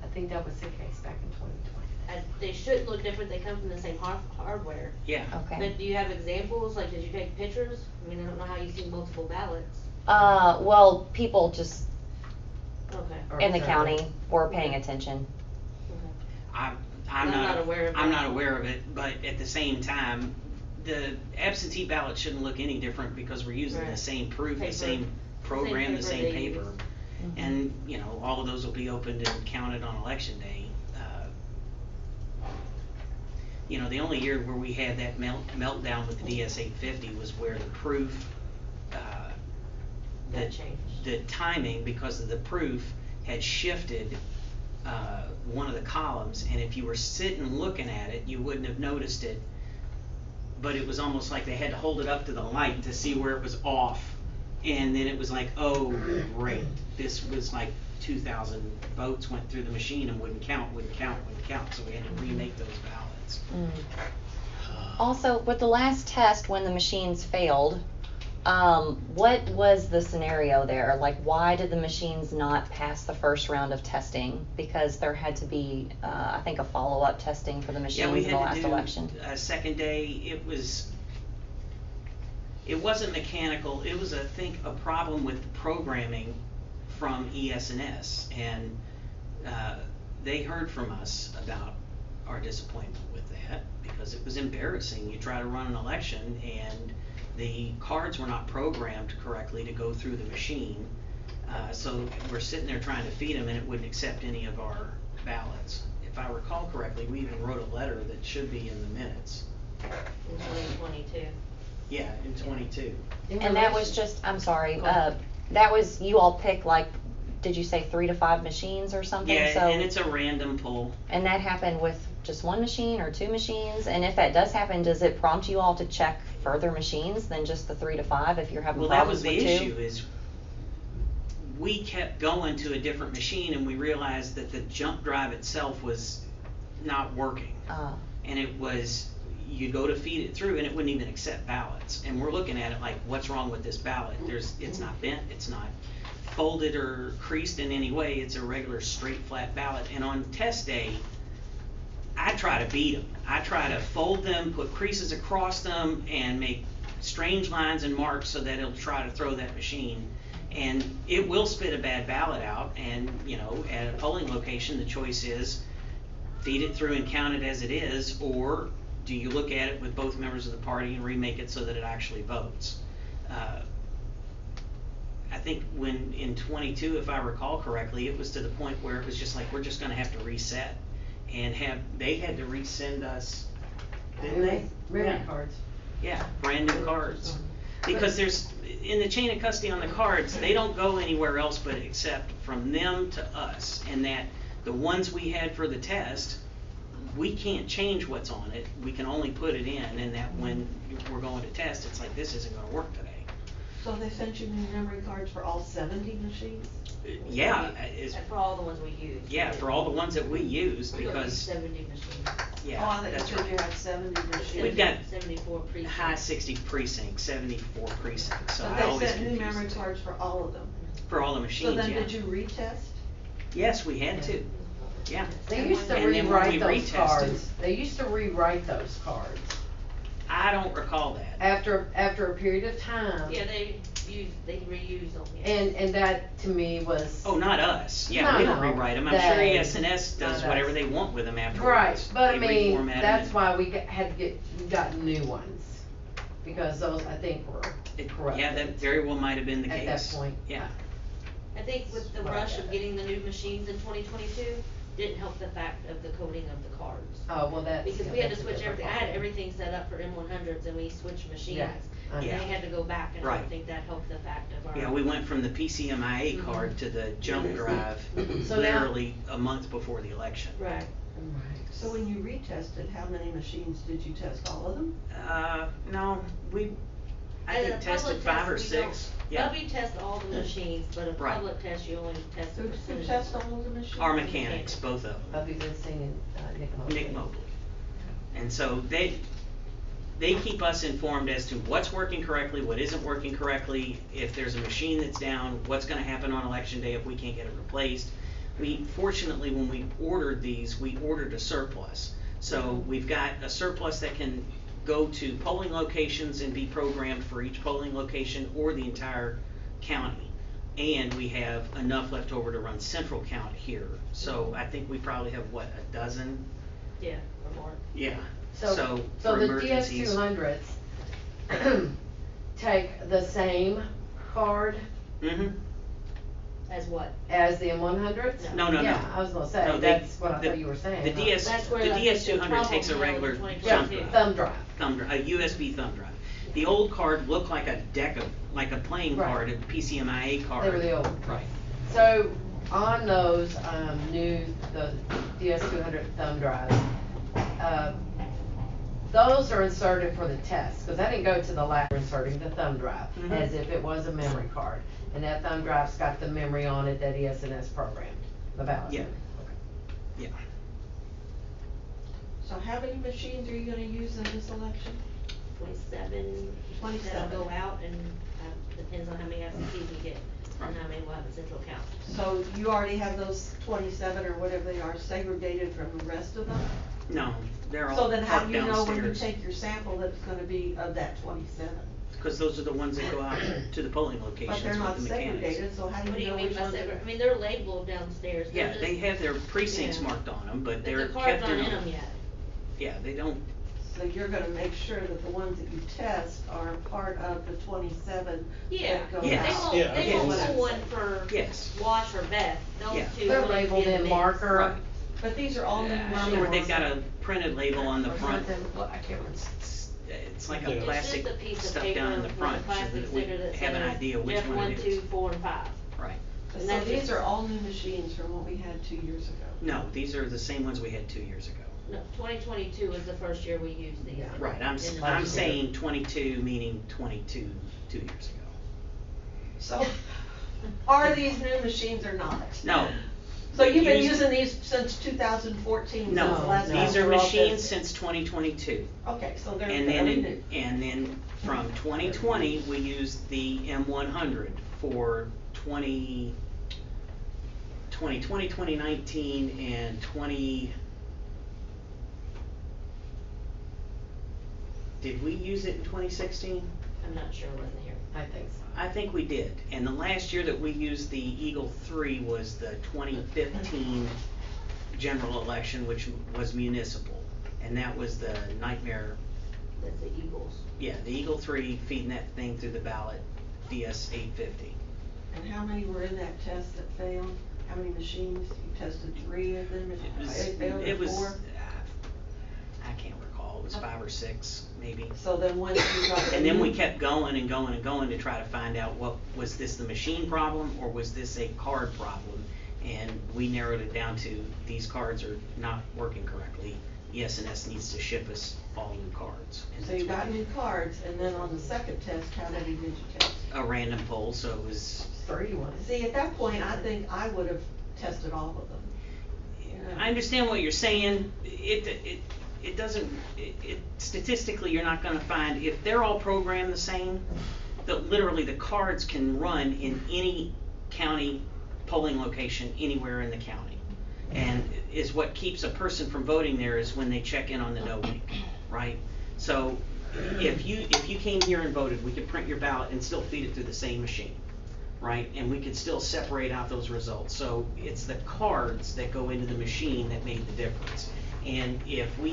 I think that was the case back in 2020. they should look different, they come from the same hardware. yeah. Okay. But do you have examples, like, did you take pictures? I mean, I don't know how you see multiple ballots. Well, people just Okay. Or in the observer. county were paying attention. I'm I'm not aware of I'm that. not aware of it, but at the same time, the absentee ballot shouldn't look any different because we're using the Right. same proof, the Paper. same program, the paper same they paper. use. And, you know, all of those will be opened and counted on election day. You know, the only year where we had that meltdown with the DS850 was where the proof, That changed. the timing, because of the proof, had shifted one of the columns, and if you were sitting looking at it, you wouldn't have noticed it. But it was almost like they had to hold it up to the light to see where it was off, and then it was like, oh, great, this was like 2,000 votes went through the machine and wouldn't count, so we had to remake those ballots. Also, with the last test when the machines failed, what was the scenario there? Like, why did the machines not pass the first round of testing? Because there had to be, I think, a follow-up testing for the machines Yeah, we in the had last to do election. a second day. It wasn't mechanical. It was, I think, a problem with programming from ES&S, and they heard from us about our disappointment with that because it was embarrassing. You try to run an election and the cards were not programmed correctly to go through the machine, so we're sitting there trying to feed them and it wouldn't accept any of our ballots. If I recall correctly, we even wrote a letter that should be in the minutes. In 2022. Yeah, in 22. And that was just, I'm sorry, Go ahead. that was, you all picked like, did you say 3 to 5 machines or something? Yeah, So, and it's a random pull. and that happened with just 1 machine or 2 machines? And if that does happen, does it prompt you all to check further machines than just the 3 to 5 if you're having Well, that was problems the with 2? issue, is we kept going to a different machine and we realized that the jump drive itself was not working. And it was, you go to feed it through and it wouldn't even accept ballots. And we're looking at it like, what's wrong with this ballot? It's not bent, it's not folded or creased in any way, it's a regular straight flat ballot. And on test day, I try to beat them. I try to fold them, put creases across them, and make strange lines and marks so that it'll try to throw that machine. And it will spit a bad ballot out, and, you know, at a polling location, the choice is feed it through and count it as it is, or do you look at it with both members of the party and remake it so that it actually votes? I think when in 22, if I recall correctly, it was to the point where it was just like, we're just gonna have to reset. And they had to resend us, didn't they? Memory Yeah. cards. Yeah, brand new cards. Because there's, in the chain of custody on the cards, they don't go anywhere else but except from them to us. And that the ones we had for the test, we can't change what's on it. We can only put it in, and that when we're going to test, it's like, this isn't gonna work today. So they sent you new memory cards for all 70 machines? Yeah, it's, And for all the ones we used. yeah, for all the ones that we used, We don't use because, 70 machines. yeah, Oh, I thought you that's said right. you had 70 machines. We've got 74 precincts. high 60 precincts, 74 precincts, so But I they always sent new confuse memory the two. cards for all of them. For all the So machines, then yeah. did you retest? Yes, we had to, yeah. They used to And then when we rewrite those retested- cards. They used to rewrite those cards. I don't recall that. After a period of time. Yeah, they reuse them. Yeah. And that to me was. Oh, not us, yeah, we No, don't no, rewrite them, I'm sure they- ES&S does not whatever us. they want with them afterwards. Right, but I They mean, reformat 'em that's and- why we had gotten new ones. Because those, I think, were corrupted. Yeah, that very well might have been the case. At that point. Yeah. I think with the Right. rush of getting the new machines in 2022, didn't help the fact of the coding of the cards. Oh, well, that's. Because yeah, we had to that's a switch different everything, I had ballgame. everything set up for M100s and we switched machines. Yeah, I And know. they had to go back, and I Right. don't think that helped the fact of our. Yeah, we went from the PCMIA Mhm. card to the jump drive So now- literally a month before the election. Right. Right. So when you retested, how many machines did you test? All of them? No, I As think a tested public 5 or test, we don't- 6, yeah. We test all the machines, but a Right. public test, you only test a Who percentage. test all of the machines? Our mechanics, both of them. Bobby Vincing and Nick Mobley. Nick Mobley. And so they keep us informed as to what's working correctly, what isn't working correctly, if there's a machine that's down, what's gonna happen on election day if we can't get it replaced. Fortunately, when we ordered these, we ordered a surplus. So we've got a surplus that can go to polling locations and be programmed for each polling location or the entire county. And we have enough left over to run central count here. So I think we probably have, what, a dozen? Yeah, or more. Yeah. So for the emergencies. DS200s take the same card Mm-hmm. As what? as the M100s? No, no, no. Yeah, I was gonna say, No, they- that's what I the- thought you were saying. The huh? DS, That's where the the DS200 takes a problem regular held in Yeah, thumb 2022. drive. thumb drive. A USB thumb drive. The old card looked like a deck of, like a playing Right. card, a PCMIA card. They were the old. Right. So on those, the DS200 thumb drives, those are inserted for the test, cause I didn't go to the lab inserting the thumb drive, Mhm. as if it was a memory card. And that thumb drive's got the memory on it that ES&S programmed, the ballot. Yeah. memory. Yeah. So how many machines are you gonna use in this election? 27. 27. That'll go out, and depends on how many absentees we get, and how many will have a central count. So you already have those 27 or whatever they are segregated from the rest of them? No, they're all So then how parked do you know when you downstairs. take your sample that it's gonna be of that 27? Cause those are the ones that go out to the polling locations But they're with not the mechanics. segregated, so how do What do you you know mean which by ones? separate? I mean, they're labeled downstairs. They're Yeah, just- they have their precincts Yeah. marked on them, but But they're the kept cards in aren't in them. them yet. Yeah, they don't, So you're gonna make sure that the ones that you test are part of the 27 Yeah, that go they Yes. out? won't, Yeah, they yes. won't pull one for yes. Wash or Beth, those Yeah. two. They're will labeled be in mix. marker. Right. But these are all new I'm machines. sure they've got a printed label on the Or front. something, well, I can't remember. It's like Yeah. a It's plastic It's just a piece of stuff paper down in the with a front, so plastic that we sticker that have an says idea which Jeff one 1, it 2, is. 4, and 5. Right. So And that's these just- are all new machines from what we had 2 years ago? No, these are the same ones we had 2 years ago. No, 2022 was the first year we used these. Yeah. Right, I'm In the I'm budget. saying 22, meaning 22, 2 years ago. So, are these new machines or not? No. So you've been Used- using these since 2014, since the No, last time these we are were all machines tested? since 2022. Okay, so they're And fairly then, new. and then from 2020, we used the M100 for 2020, 2019, and 20. Did we use it in 2016? I'm not sure, I wasn't here. I think so. I think we did. And the last year that we used the Eagle 3 was the 2015 general election, which was municipal. And that was the nightmare. That's the Eagles. Yeah, the Eagle 3 feeding that thing through the ballot, DS 850. And how many were in that test that failed? How many machines? You tested 3 of them, they failed or It was, 4? I can't recall, it was 5 or 6 maybe. So then once you got the And then we new- kept going and going and going to try to find out was this the machine problem or was this a card problem? And we narrowed it down to these cards are not working correctly. ES&S needs to ship us all new cards. And So that's you what got we new did. cards, and then on the second test, how many did you test? A random poll, so it was, 31. See, at that point, I think I would have tested all of them. You know? I understand what you're saying. It doesn't, statistically, you're not gonna find, if they're all programmed the same, that literally the cards can run in any county polling location anywhere in the county. And is what keeps a person from voting there is when they check in on the no week, right? So if you came here and voted, we could print your ballot and still feed it through the same machine, right? And we could still separate out those results. So it's the cards that go into the machine that made the difference. And if we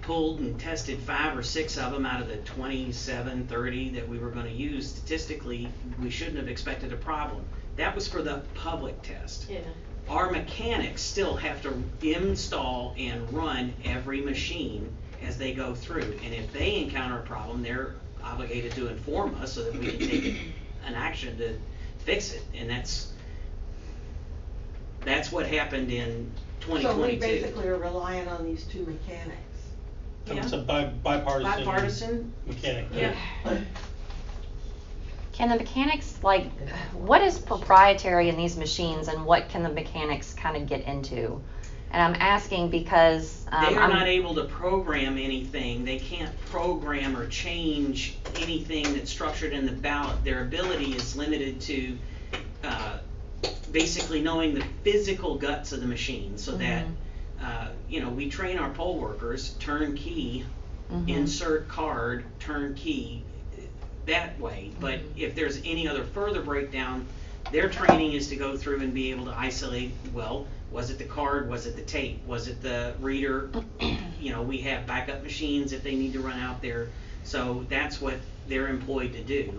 pulled and tested 5 or 6 of them out of the 27, 30 that we were gonna use, statistically, we shouldn't have expected a problem. That was for the public test. Yeah. our mechanics still have to install and run every machine as they go through. And if they encounter a problem, they're obligated to inform us so that we can take an action to fix it. And that's what happened in 2022. So we basically are relying on these two mechanics. It's a bipartisan. Bipartisan? Mechanic. Yeah. Can the mechanics, like, what is proprietary in these machines and what can the mechanics kind of get into? And I'm asking because They are I'm not able to program anything. They can't program or change anything that's structured in the ballot. Their ability is limited to basically knowing the physical guts of the machine, so that we train our poll workers, turn key, insert card, turn key, that way. But if there's any other further breakdown, their training is to go through and be able to isolate, well, was it the card, was it the tape, was it the reader? We have backup machines if they need to run out there. So that's what they're employed to do.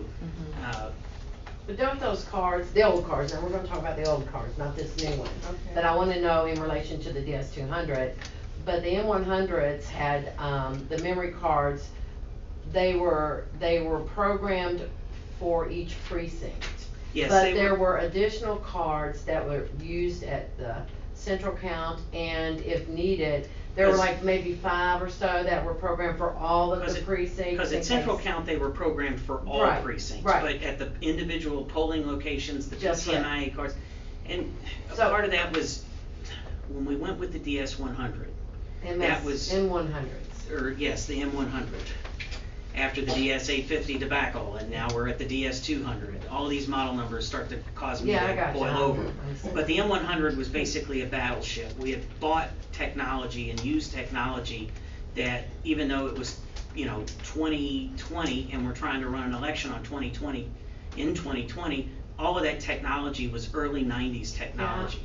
But don't those cards, the old cards, and we're gonna talk about the old cards, not this new one. Okay. But I wanna know in relation to the DS200, but the M100s had, the memory cards, they were programmed for each precinct. Yes, But they there were. were additional cards that were used at the central count, and if needed, there were like maybe 5 or so that were programmed for all of the precincts. Because at central count, they were programmed for all Right, precincts. right. But at the individual polling locations, the Just right. PCMIA cards, and So- part of that was, when we went with the DS100, that was, M100s. or yes, the M100, after the DS850 debacle, and now we're at the DS200. All these model numbers start to cause me Yeah, I to got you. boil over. I'm But the M100 was basically a battleship. We had bought technology and used technology that, even though it was 2020 and we're trying to run an election on 2020, in 2020, all of that technology was early 90s technology.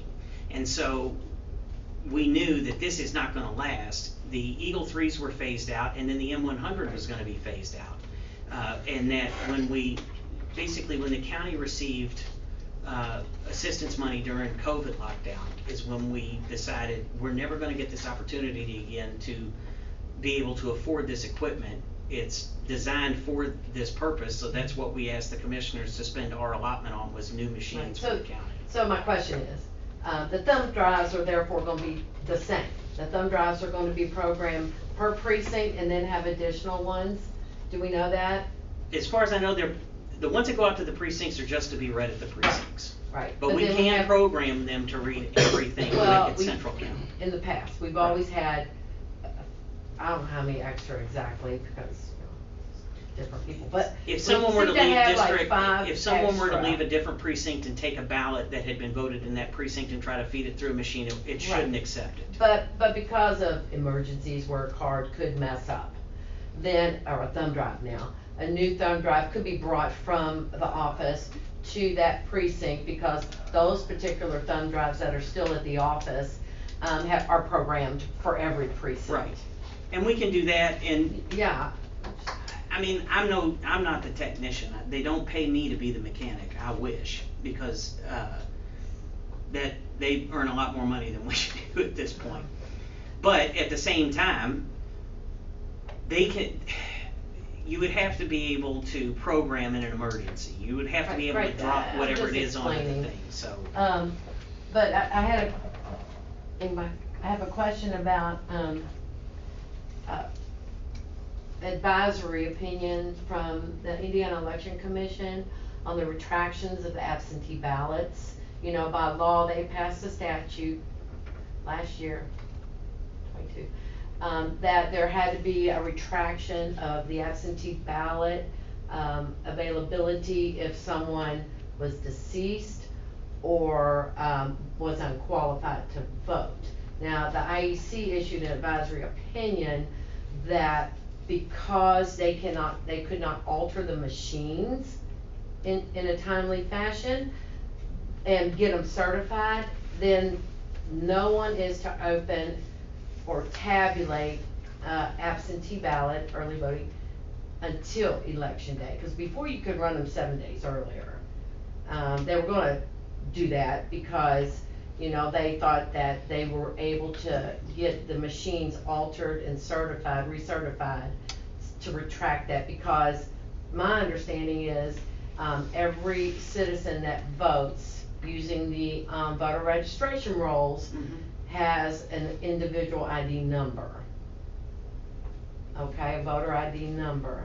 And so we knew that this is not going to last. The Eagle 3s were phased out, and then the M100 was going to be phased out. And that when the county received assistance money during COVID lockdown, is when we decided we're never going to get this opportunity again to be able to afford this equipment. It's designed for this purpose, so that's what we asked the commissioners to spend our allotment on, was new machines for the county. So my question is, the thumb drives are therefore gonna be the same. The thumb drives are gonna be programmed per precinct and then have additional ones? Do we know that? As far as I know, the ones that go out to the precincts are just to be read at the precincts. Right. But we then can have- program them to read everything Well, like at central count. in the past, we've always had, I don't know how many extra exactly, because, different people, but. If we someone were to seem leave have like district, 5 if someone were to extra. leave a different precinct and take a ballot that had been voted in that precinct and try to feed it through a machine, it shouldn't accept it. But because of emergencies where a card could mess up, then, or a thumb drive now, a new thumb drive could be brought from the office to that precinct, because those particular thumb drives that are still at the office, are programmed for every precinct. Right. And we can do that, and Yeah, I mean, I'm not the technician. They don't pay me to be the mechanic. I wish, because that they earn a lot more money than we do at this point. But at the same time, you would have to be able to program in an emergency. You would have to be able to Right, drop I'm whatever it just is onto the explaining. thing, so. but I have a question about, advisory opinion from the Indiana Election Commission on the retractions of absentee ballots. By law, they passed a statute last year, 22, that there had to be a retraction of the absentee ballot availability if someone was deceased or was unqualified to vote. Now, the IEC issued an advisory opinion that because they could not alter the machines in a timely fashion and get them certified, then no one is to open or tabulate absentee ballot, early voting, until election day. Because before, you could run them 7 days earlier. They were gonna do that because, You know, they thought that they were able to get the machines altered and certified, recertified to retract that, because my understanding is, every citizen that votes using the, voter registration rolls has an individual ID number. Okay, a voter ID number.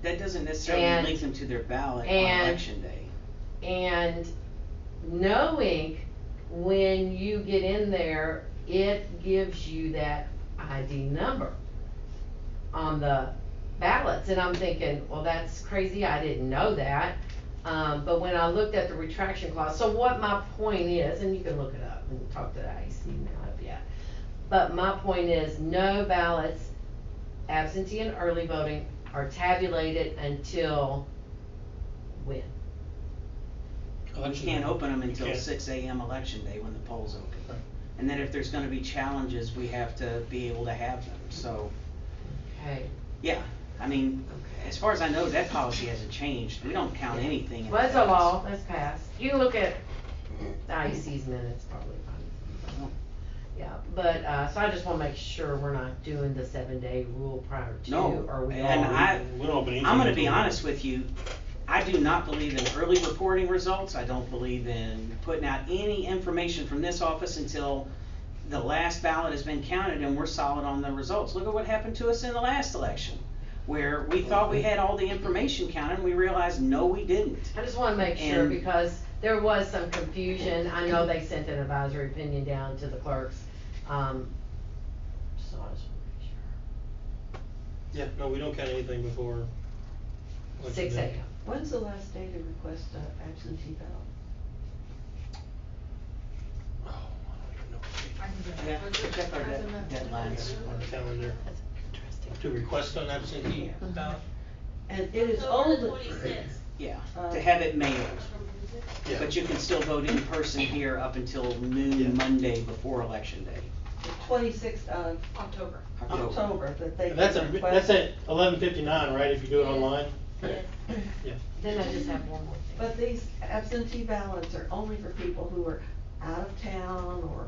That doesn't necessarily And- link them to their ballot on and- election day. And knowing when you get in there, it gives you that ID number on the ballots. And I'm thinking, well, that's crazy, I didn't know that. But when I looked at the retraction clause, so what my point is, and you can look it up and talk to the IEC now if you have. But my point is, no ballots, absentee and early voting, are tabulated until when? We can't open them until You can't. 6 a.m. election day when the polls open. Right. And then if there's gonna be challenges, we have to be able to have them, so, Okay. yeah. I mean, as far as I know, that policy hasn't changed. We don't count anything in Well, that's a ballots. law, that's passed. You can look at the IEC's minutes, probably find. Yeah, but, so I just wanna make sure we're not doing the 7-day rule prior to, No, or we and are. We don't open anything I'm gonna be until- honest with you, I do not believe in early reporting results. I don't believe in putting out any information from this office until the last ballot has been counted and we're solid on the results. Look at what happened to us in the last election, where we thought we had all the information counted and we realized, no, we didn't. I just wanna make sure, And- because there was some confusion. I know they sent an advisory opinion down to the clerks, so I just wanna make sure. Yeah, no, we don't count anything before. election 6 day. a.m. When's the last day to request an absentee ballot? Oh, I don't even know. I can do that. Yeah, What's it- check our how's it deadlines. On the calendar. To request an absentee ballot? And it is October old. the 26th. Yeah, to have it mailed. Yeah. But you can still vote in person here up until Yeah. noon Monday before election day. The 26th of October. October that they And that's can at, request. that's at 11:59, right, if you do it online? Yes. Yeah. Then I just have one more thing. But these absentee ballots are only for people who are out of town or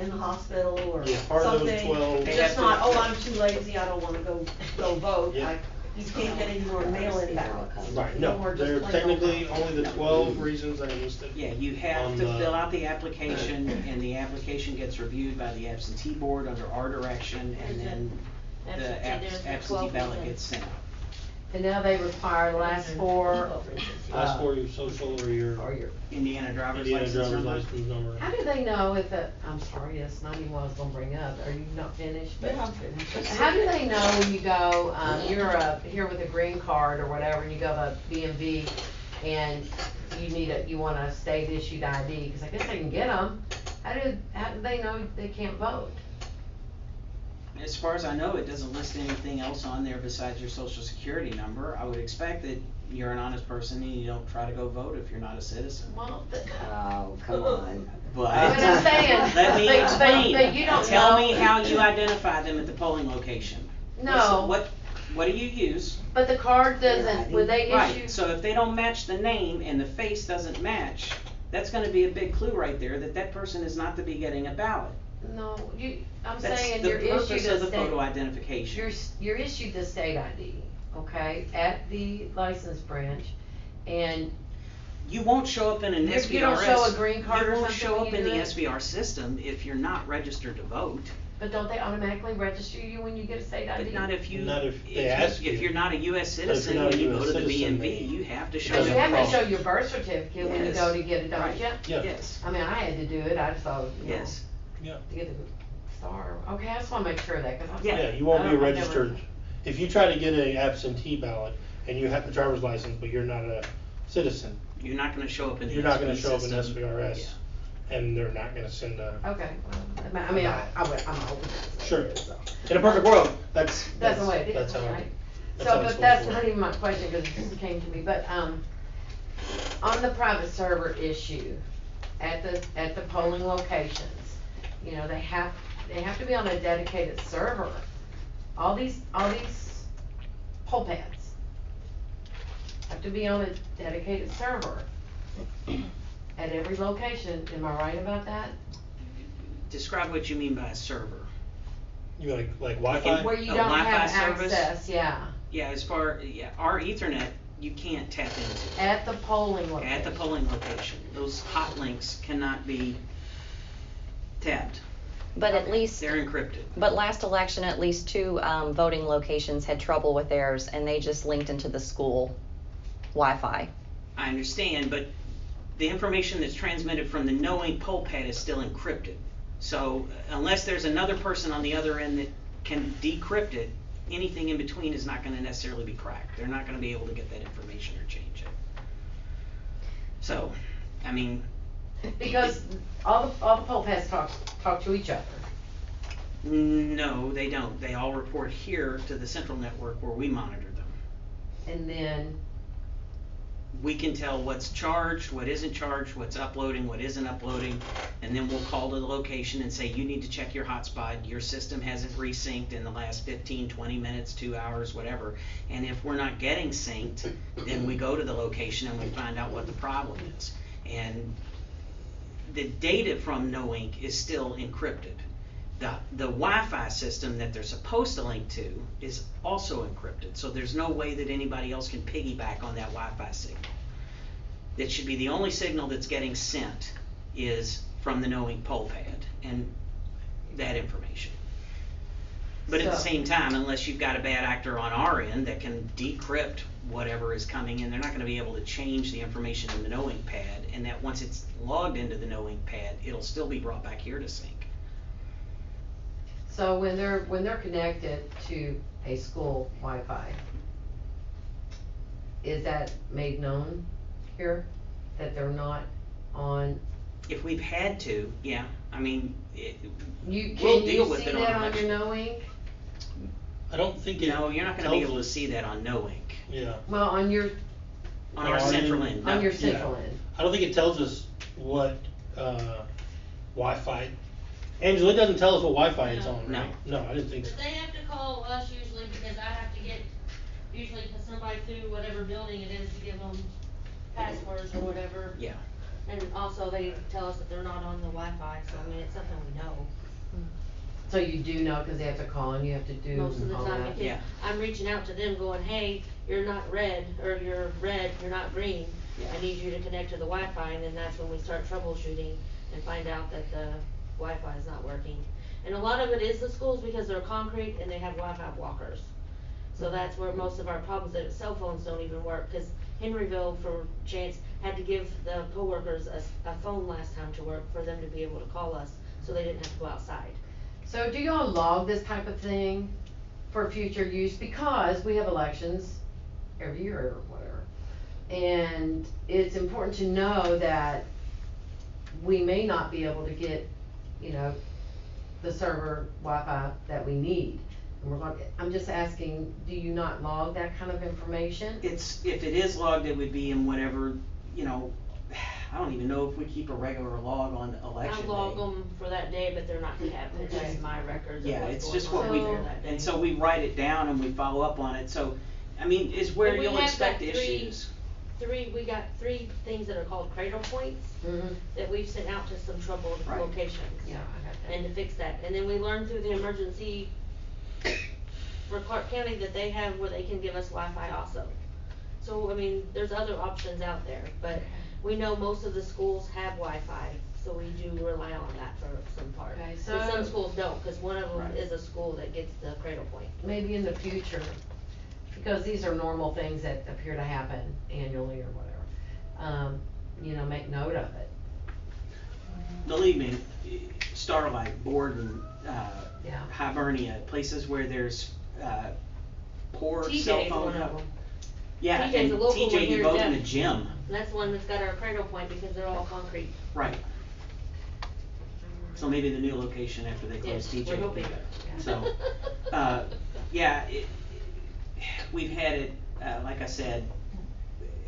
in the hospital or Yeah, part of those something. 12 They Just have to- not, oh, I'm too lazy, I don't wanna go vote. Yeah. You can't get any more mail-in ballots. Right, No no, more just they're plain old technically ballots. only the 12 reasons that are listed. Yeah, you have on to the- fill out the application, and the application gets reviewed by the absentee board under our direction, and then the Absentee, there's the absentee 12 ballot reasons. gets sent out. And now they require the last four, Last for your social or your or your, Indiana driver's Indiana license driver's number. license number. how do they know if it, I'm sorry, that's not even what I was gonna bring up, are you not finished? But Yeah, I'm finished. how do they know when you go, you're here with a green card or whatever, and you go to BMV and you want a state issued ID, cause I guess they can get them, how do they know they can't vote? As far as I know, it doesn't list anything else on there besides your social security number. I would expect that you're an honest person and you don't try to go vote if you're not a citizen. Well, Oh, come on. But But I'm saying, let me but- explain. but you don't Tell know. me how you identify them at the polling location. No. What do you use? but the card doesn't, when they issue. Right, so if they don't match the name and the face doesn't match, that's gonna be a big clue right there that that person is not to be getting a ballot. No, I'm That's saying the you're issued purpose a of the photo state, identification. you're issued the state ID, okay, at the license branch, and You won't show up in an If SVRS. you don't show a green card or You won't something show when up you in do the it? SVR system if you're not registered to vote. but don't they automatically register you when you get a state ID? But not if you, Not if they ask you. if you're not a US But if you're citizen, not a when you US go to the citizen, BMV, they- you have to show. But you Show have them to show your birth certificate when you Yes. go to get it, don't Right. you? Yeah. Yes, I mean, I had to do it, I just thought, you know, yes. Yeah. to get the star, okay, I just wanna make sure of that, cause I was Yeah. like. Yeah, you won't I be don't- I've never- registered, if you try to get an absentee ballot and you have a driver's license, but you're not a citizen, You're not gonna show up in the you're not gonna SV show up in system. SVRS, and they're not gonna send a, Okay, well, I mean, I'm hoping that's Sure. what it is, so. in a perfect world, that's That's the way it that's is, how, right? that's how So, it's but that's supposed to not work. even my question, cause it just came to me, but, on the private server issue, at the polling locations, you know, they have to be on a dedicated server. All these poll pads have to be on a dedicated server. at every location, am I right about that? Describe what you mean by a server. You like Wi-Fi? Where you A don't Wi-Fi have service? access, yeah, Yeah, our Ethernet, you can't tap into. at the polling location. At the polling location. Those hot links cannot be tapped. But at least, They're encrypted. but last election, at least 2 voting locations had trouble with theirs, and they just linked into the school Wi-Fi. I understand, but the information that's transmitted from the knowing poll pad is still encrypted. So unless there's another person on the other end that can decrypt it, anything in between is not gonna necessarily be cracked. They're not gonna be able to get that information or change it. So, I mean. Because all the poll pads talk to each other. No, they don't. They all report here to the central network where we monitor them. And then, We can tell what's charged, what isn't charged, what's uploading, what isn't uploading, and then we'll call to the location and say, you need to check your hotspot, your system hasn't resynced in the last 15, 20 minutes, 2 hours, whatever. And if we're not getting synced, then we go to the location and we find out what the problem is. And the data from NoInc is still encrypted. The Wi-Fi system that they're supposed to link to is also encrypted, so there's no way that anybody else can piggyback on that Wi-Fi signal. That should be the only signal that's getting sent is from the knowing poll pad and that information. But at the So- same time, unless you've got a bad actor on our end that can decrypt whatever is coming in, they're not going to be able to change the information in the knowing pad, and that once it's logged into the knowing pad, it'll still be brought back here to sync. so when they're connected to a school Wi-Fi, is that made known here, that they're not on? If we've had to, yeah, I mean, Can we'll deal you with see it that on on election. your knowing? I don't think it. No, you're not gonna be tells able to us- see that on knowing, Yeah. Well, on your on our On central end, no. on your central end. I don't think it tells us what Wi-Fi. Angela, it doesn't tell us what Wi-Fi it's on, No. right? No, I didn't think so. But they have to call us usually because I have to get, usually somebody through whatever building it is to give them passwords or whatever. Yeah. And also they tell us that they're not on the Wi-Fi, so I mean, it's something we know. So you do know, cause they have to call and you have to do Most of the all time, that. because Yeah. I'm reaching out to them going, hey, you're not red, or you're red, you're not green. Yeah. I need you to connect to the Wi-Fi, and then that's when we start troubleshooting and find out that the Wi-Fi is not working. And a lot of it is the schools because they're concrete and they have Wi-Fi blockers. So that's where most of our problems, that cell phones don't even work, cause Henryville, for chance, had to give the coworkers a phone last time to work for them to be able to call us, so they didn't have to go outside. So do y'all log this type of thing for future use? Because we have elections every year or whatever. And it's important to know that we may not be able to get, the server Wi-Fi that we need. And I'm just asking, do you not log that kind of information? If it is logged, it would be in whatever, I don't even know if we keep a regular log on election I day. log them for that day, but they're not kept, it's Okay. just my records of Yeah, what's it's going just on what we, there that day. and so we write it down and we follow up on it, so, I mean, is where But we you'll have expect got three- issues. We got 3 things that are called cradle points Mhm. that we've sent out to some troubled Right. locations. Yeah, I got that. And to fix that, and then we learned through the emergency for Clark County that they have where they can give us Wi-Fi also. So, I mean, there's other options out there, but we know most of the schools have Wi-Fi, so we do rely on that for some part. Okay, But so- some schools don't, cause one of them Right. is a school that gets the cradle point. Maybe in the future, because these are normal things that appear to happen annually or whatever, make note of it. Believe me, Starlight, Borden, Yeah. Hibernia, places where there's, poor cell TJ's phone. one of them, Yeah, TJ's and a local one TJ here, devoted in Jeff. the gym, and that's the one that's got our cradle point because they're all concrete. right. So maybe the new location after they close Yes, TJ. we're hoping. So, yeah, we've had it, like I said,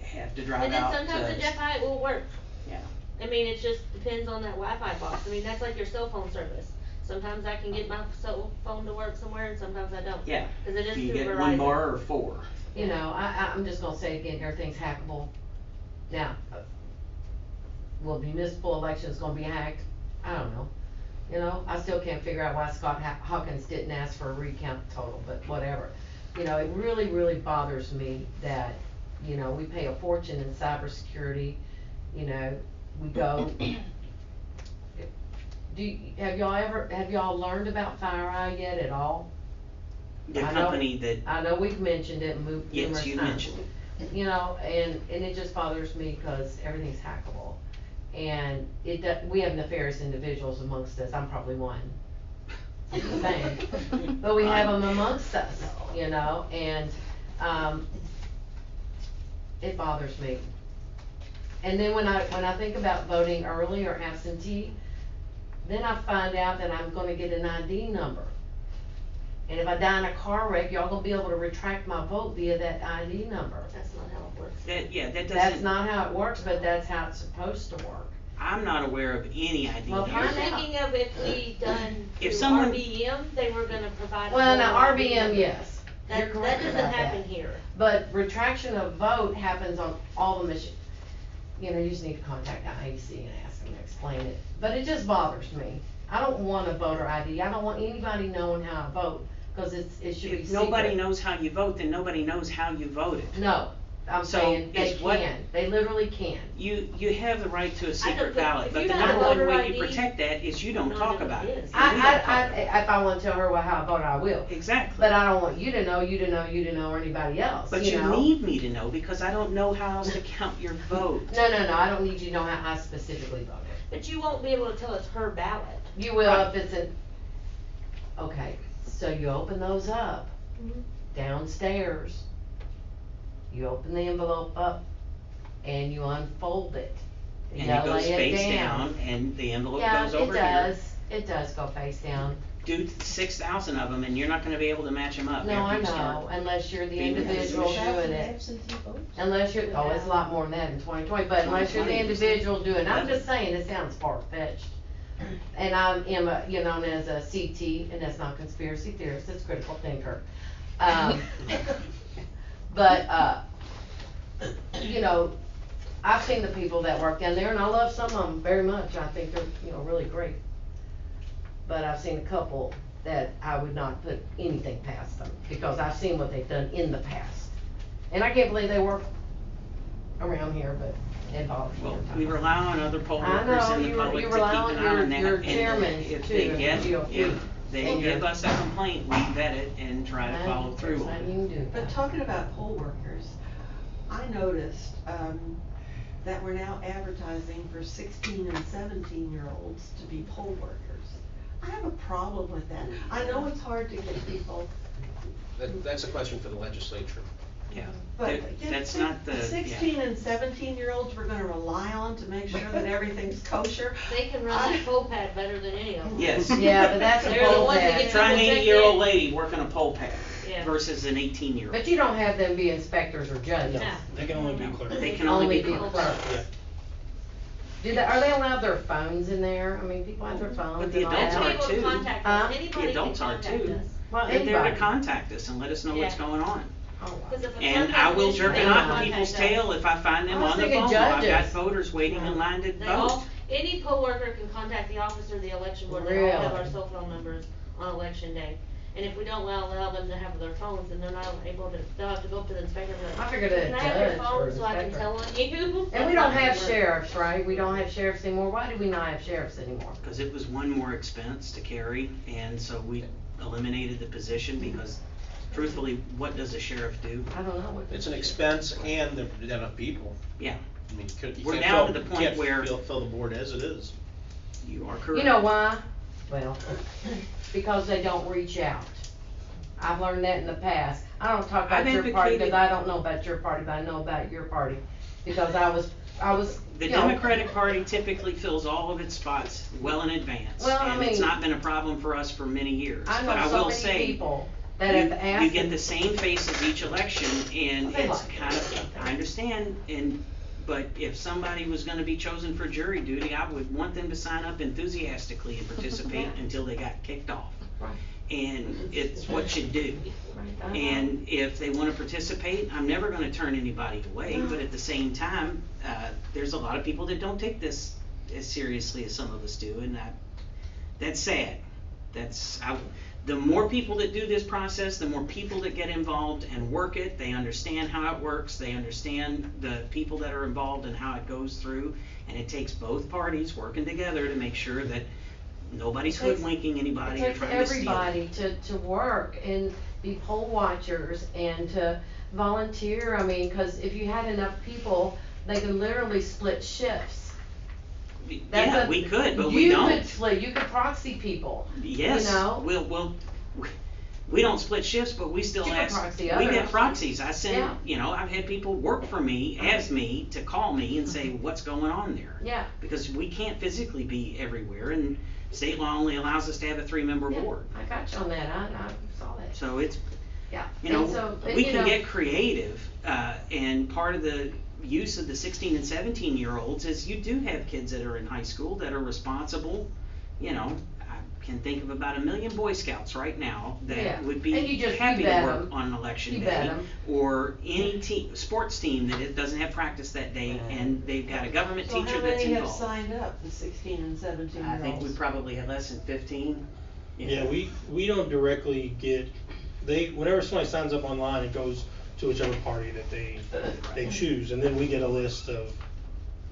have to drive And then out sometimes the to, Jeff Hyatt will work. yeah. I mean, it just depends on that Wi-Fi box. I mean, that's like your cell phone service. Sometimes I can get my cell phone to work somewhere and sometimes I don't. Yeah. Cause it is Do you through get Verizon. one bar or 4? I'm just gonna say again, everything's hackable. Now, well, municipal election is gonna be hacked, I don't know. You know, I still can't figure out why Scott Hawkins didn't ask for a recount total, but whatever. You know, it really, really bothers me that, you know, we pay a fortune in cybersecurity, you know, we go. Have y'all learned about FireEye yet at all? The I know- company that, I know we've mentioned it numerous yes, times. you mentioned it. You know, and it just bothers me because everything's hackable. And we have nefarious individuals amongst us, I'm probably one. Just saying. But we have them amongst us, you know, and, it bothers me. And then when I think about voting early or absentee, then I find out that I'm gonna get an ID number. And if I die in a car wreck, y'all gonna be able to retract my vote via that ID number. That's not how it works. That That's doesn't, not how it works, but that's how it's supposed to work. I'm not aware of any ID. Well, You're find out. thinking of if we done If through someone- RBM, they were gonna provide. a Well, now voter ID RBM, number. yes, you're That correct doesn't about happen that. here. But retraction of vote happens on all the machines. You know, you just need to contact IAC and ask them to explain it. But it just bothers me. I don't want a voter ID. I don't want anybody knowing how I vote, cause it should be If secret. nobody knows how you vote, then nobody knows how you voted. No, I'm So, saying they is what- can. They literally can. You have the right to a secret put- ballot, if but you the have a number one voter way you ID, protect that is you don't no talk idea about what it. it is. And we don't talk I, about it. if I wanna tell her how I vote, I will. Exactly. But I don't want you to know, or anybody else, But you you know? need me to know because I don't know how else to count your vote. No, I don't need you to know how I specifically voted. But you won't be able to tell it's her ballot. You will Right. if it's an, okay, so you open those up Mhm. downstairs. You open the envelope up and you unfold it. You And gotta it goes lay face down and the envelope goes over here. It does go face down. Do 6,000 of them and you're not gonna be able to match them up No, after I you start. know, unless you're the Being a individual physician. doing it. Unless you're, oh, it's a lot more than that in 2020, but unless you're the 2020. individual doing it, I'm just saying, it sounds far-fetched. And I'm, known as a CT, and that's not conspiracy theorist, it's critical thinker. But, I've seen the people that work down there, and I love some of them very much, I think they're, really great. But I've seen a couple that I would not put anything past them, because I've seen what they've done in the past. And I can't believe they work around here, but it bothers me. Well, sometimes. we rely on other poll I workers know, in the you public to keep rely an on eye on that. your And chairman if too, they of get, GOP. if they And give your- us a complaint, we vet it and try to follow through There's on nothing it. you can do But about it. talking about poll workers, I noticed, that we're now advertising for 16 and 17-year-olds to be poll workers. I have a problem with that. I know it's hard to get people, That's a question for the legislature. Yeah, but that's not the, yeah. 16 and 17-year-olds we're gonna rely on to make sure that everything's kosher. They can run that poll pad better than any of them. Yes. Yeah, but that's a They're the poll ones that pad. get Try an people checked 80-year-old in. lady working a poll pad Yeah. versus an 18-year-old. But you don't have them be inspectors or judges. No. They can only be clerks. They can only be clerks. clerks. Yeah. Are they allowed their phones in there? I mean, people have their phones But the and all adults that. are Able to too. contact Huh? us, anybody The can adults are contact too. us. Well, They're there to anybody. contact us and let us know what's Yeah. going on. Oh, wow. 'Cause if a And clerk I has an will issue, jerk they a can knot in contact people's us. tail if I find them I was on the thinking phone while I've got judges. voters waiting in line to They vote. all, any poll worker can contact the officer of the election board, they all have Really? our cell phone numbers on election day. And if we don't allow them to have their phones, then they're not able to, they'll have to go up to the inspector and be like, I figured a can I have your judge or phone so I can inspector. tell on you? And we don't have That's not sheriffs, right? We don't have sheriffs anymore. Why do we not have sheriffs anymore? Because it was one more expense to carry, and so we eliminated the position because truthfully, what does a sheriff do? I don't know what. It's an expense and there's not enough people. Yeah, I mean, you We're can't now fill- to the you point can't where- fill the board as it is. you are correct. You know why? Well, because they don't reach out. I've learned that in the past. I don't talk about I've your party because advocated- I don't know about your party, but I know about your party. Because I was, The you know, Democratic Party typically fills all of its spots well in advance, Well, I and it's mean- not been a problem for us for many years. I But know I so will many say, people that have asked. you get the same faces each election, and They it's like it. kind of, I understand, but if somebody was gonna be chosen for jury duty, I would want them to sign up enthusiastically and participate until they got kicked off. Right. and it's what you do. And if they wanna participate, I'm never gonna turn anybody away, but at the same time, there's a lot of people that don't take this as seriously as some of us do, and that's sad. The more people that do this process, the more people that get involved and work it, they understand how it works, they understand the people that are involved and how it goes through, and it takes both parties working together to make sure that nobody's hoodwinking anybody or trying to steal. It takes everybody to work and be poll watchers and to volunteer. I mean, cause if you had enough people, they could literally split shifts. Yeah, we could, but we don't. You could split, you could proxy people. Yes, you know? we don't split shifts, but we still You can proxy we others. get proxies. I send, Yeah. you know, I've had people work for me as me to call me and say what's going on there. Yeah. Because we can't physically be everywhere, and state law only allows us to have a 3-member Yeah, board. I got you on that, I saw that. So it's, Yeah. you know, And so, but, we you can know, get creative, and part of the use of the 16 and 17-year-olds is you do have kids that are in high school that are responsible. You know, I can think of about 1 million Boy Scouts right now that Yeah. would be And you happy to vet work 'em. on election You day, vet 'em. or any sports team that it doesn't have practice that day, and they've got a government teacher that's So how many have involved. signed up, the 16 and 17-year-olds? I think we probably had less than 15. Yeah, we don't directly get, whenever somebody signs up online, it goes to whichever party that they choose, and then we get a list of,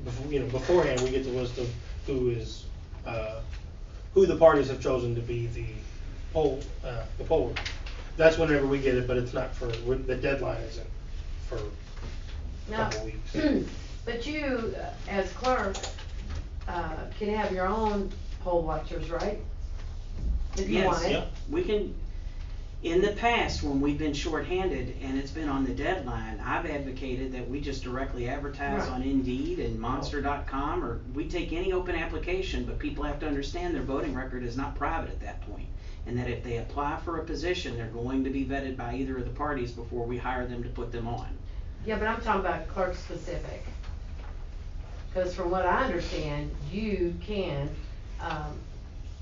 beforehand, we get the list of who the parties have chosen to be the poller. That's whenever we get it, but it's not the deadline isn't for a Now, couple weeks. but you, as clerk, can have your own poll watchers, right? If you want it. Yes, we can, in the past, when we've been shorthanded and it's been on the deadline, I've advocated that we just directly advertise Right. on Indeed and Monster.com, or we take any open application, but people have to understand their voting record is not private at that point. And that if they apply for a position, they're going to be vetted by either of the parties before we hire them to put them on. Yeah, but I'm talking about clerk specific. Cause from what I understand, you can,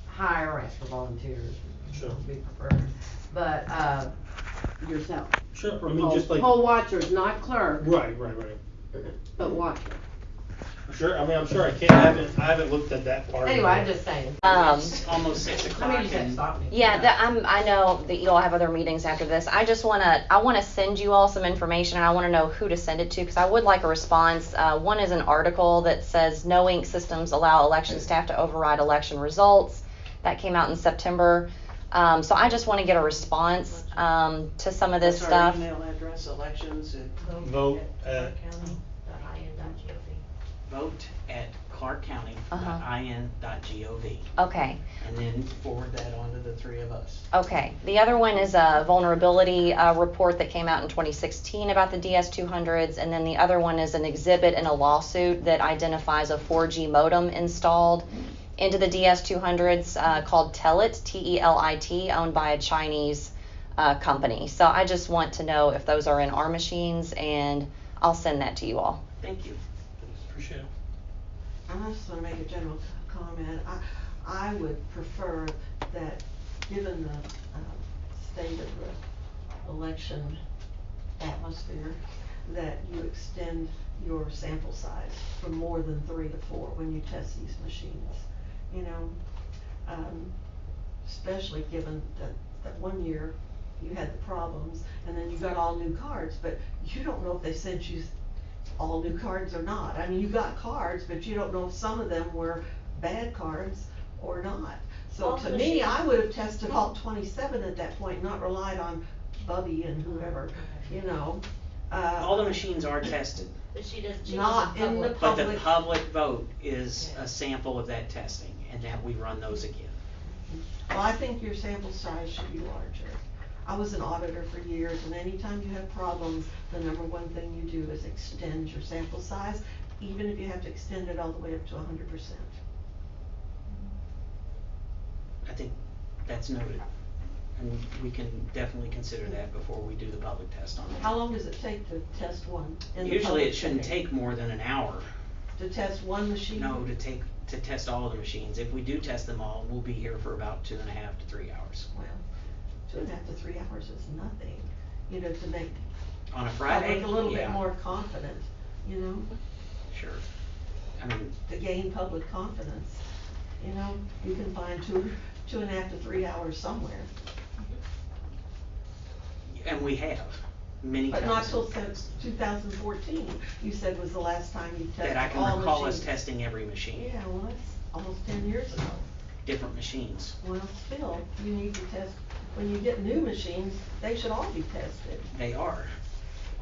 hire or ask for volunteers. Sure. Would be preferred, but, yourself. Sure, I mean, just like. Poll watchers, not clerk, Right. but watcher. Sure, I mean, I'm sure I haven't looked at that part. Anyway, I'm just saying. It's almost 6 I o'clock. mean, you just have to and- stop me. Yeah, I know that you all have other meetings after this. I wanna send you all some information, and I wanna know who to send it to, because I would like a response. One is an article that says no ink systems allow election staff to override election results. That came out in September. So I just wanna get a response, to some of this What's our stuff. email address, elections at Vote at- vote@clarkcounty.in.gov. Okay. And then forward that on to the 3 of us. Okay. The other one is a vulnerability report that came out in 2016 about the DS200s, and then the other one is an exhibit in a lawsuit that identifies a 4G modem installed into the DS200s called Telit, T-E-L-I-T, owned by a Chinese company. So I just want to know if those are in our machines, and I'll send that to you all. Thank you. Appreciate it. I just wanna make a general comment. I would prefer that, given the state of the election atmosphere, that you extend your sample size from more than 3 to 4 when you test these machines. You know, especially given that one year you had the problems, and then you got all new cards, but you don't know if they sent you all new cards or not. I mean, you got cards, but you don't know if some of them were bad cards or not. So All to the me, machines- I would have tested all 27 at that point, not relied on Bubby and whoever, you know. All the machines are tested, But she does Not in the but the Public- public vote is a sample of that testing, and that we run those again. Well, I think your sample size should be larger. I was an auditor for years, and anytime you have problems, the number one thing you do is extend your sample size, even if you have to extend it all the way up to 100%. I think that's noted, and we can definitely consider that before we do the public test on it. How long does it take to test one in the Usually public it shouldn't setting? take more than an hour, To test one machine? no, to test all of the machines. If we do test them all, we'll be here for about 2.5 to 3 hours. Well, 2.5 to 3 hours is nothing, you know, to make On a Friday, public a little bit yeah. more confident, you know, Sure. I mean, to gain public confidence. You know, you can find 2.5 to 3 hours somewhere, and we have, many times. but not till since 2014, you said was the last time you tested That I can all recall us machines. testing every machine, Yeah, well, that's almost 10 years ago. different machines. Well, still, you need to test, when you get new machines, they should all be tested. They are.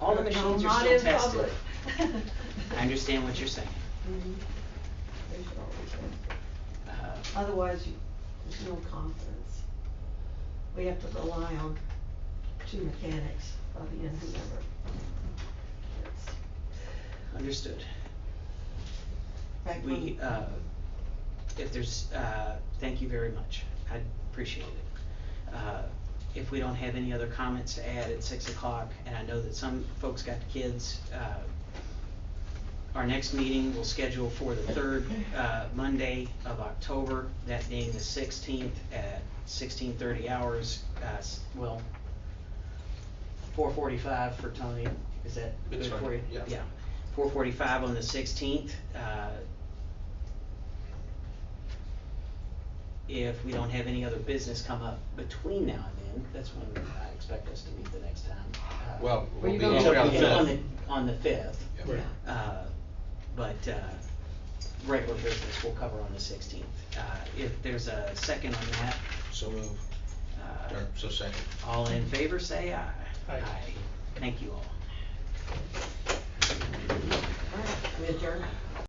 All the No, machines are not still in tested. public. I understand what you're saying. Mhm. They should all be tested. Uh, Otherwise, there's no confidence. We have to rely on 2 mechanics, Bubby and whoever. It's- Understood. Back We, when- if there's, thank you very much. I appreciate it. If we don't have any other comments to add at 6 o'clock, and I know that some folks got kids, our next meeting we'll schedule for the third, Monday of October, that being the 16th at 16:30 hours, well, 4:45 for Tony, is that It's good fine, for you? yeah. 4:45 on the 16th. If we don't have any other business come up between now and then, that's when I expect us to meet the next time. Well, Where you we'll gonna be go? on the On 5th. on the 5th. Yeah. Right. But regular business we'll cover on the 16th. If there's a second on that, So move, or, so second. all in favor, say aye. Aye. Thank you all. All right, we adjourn.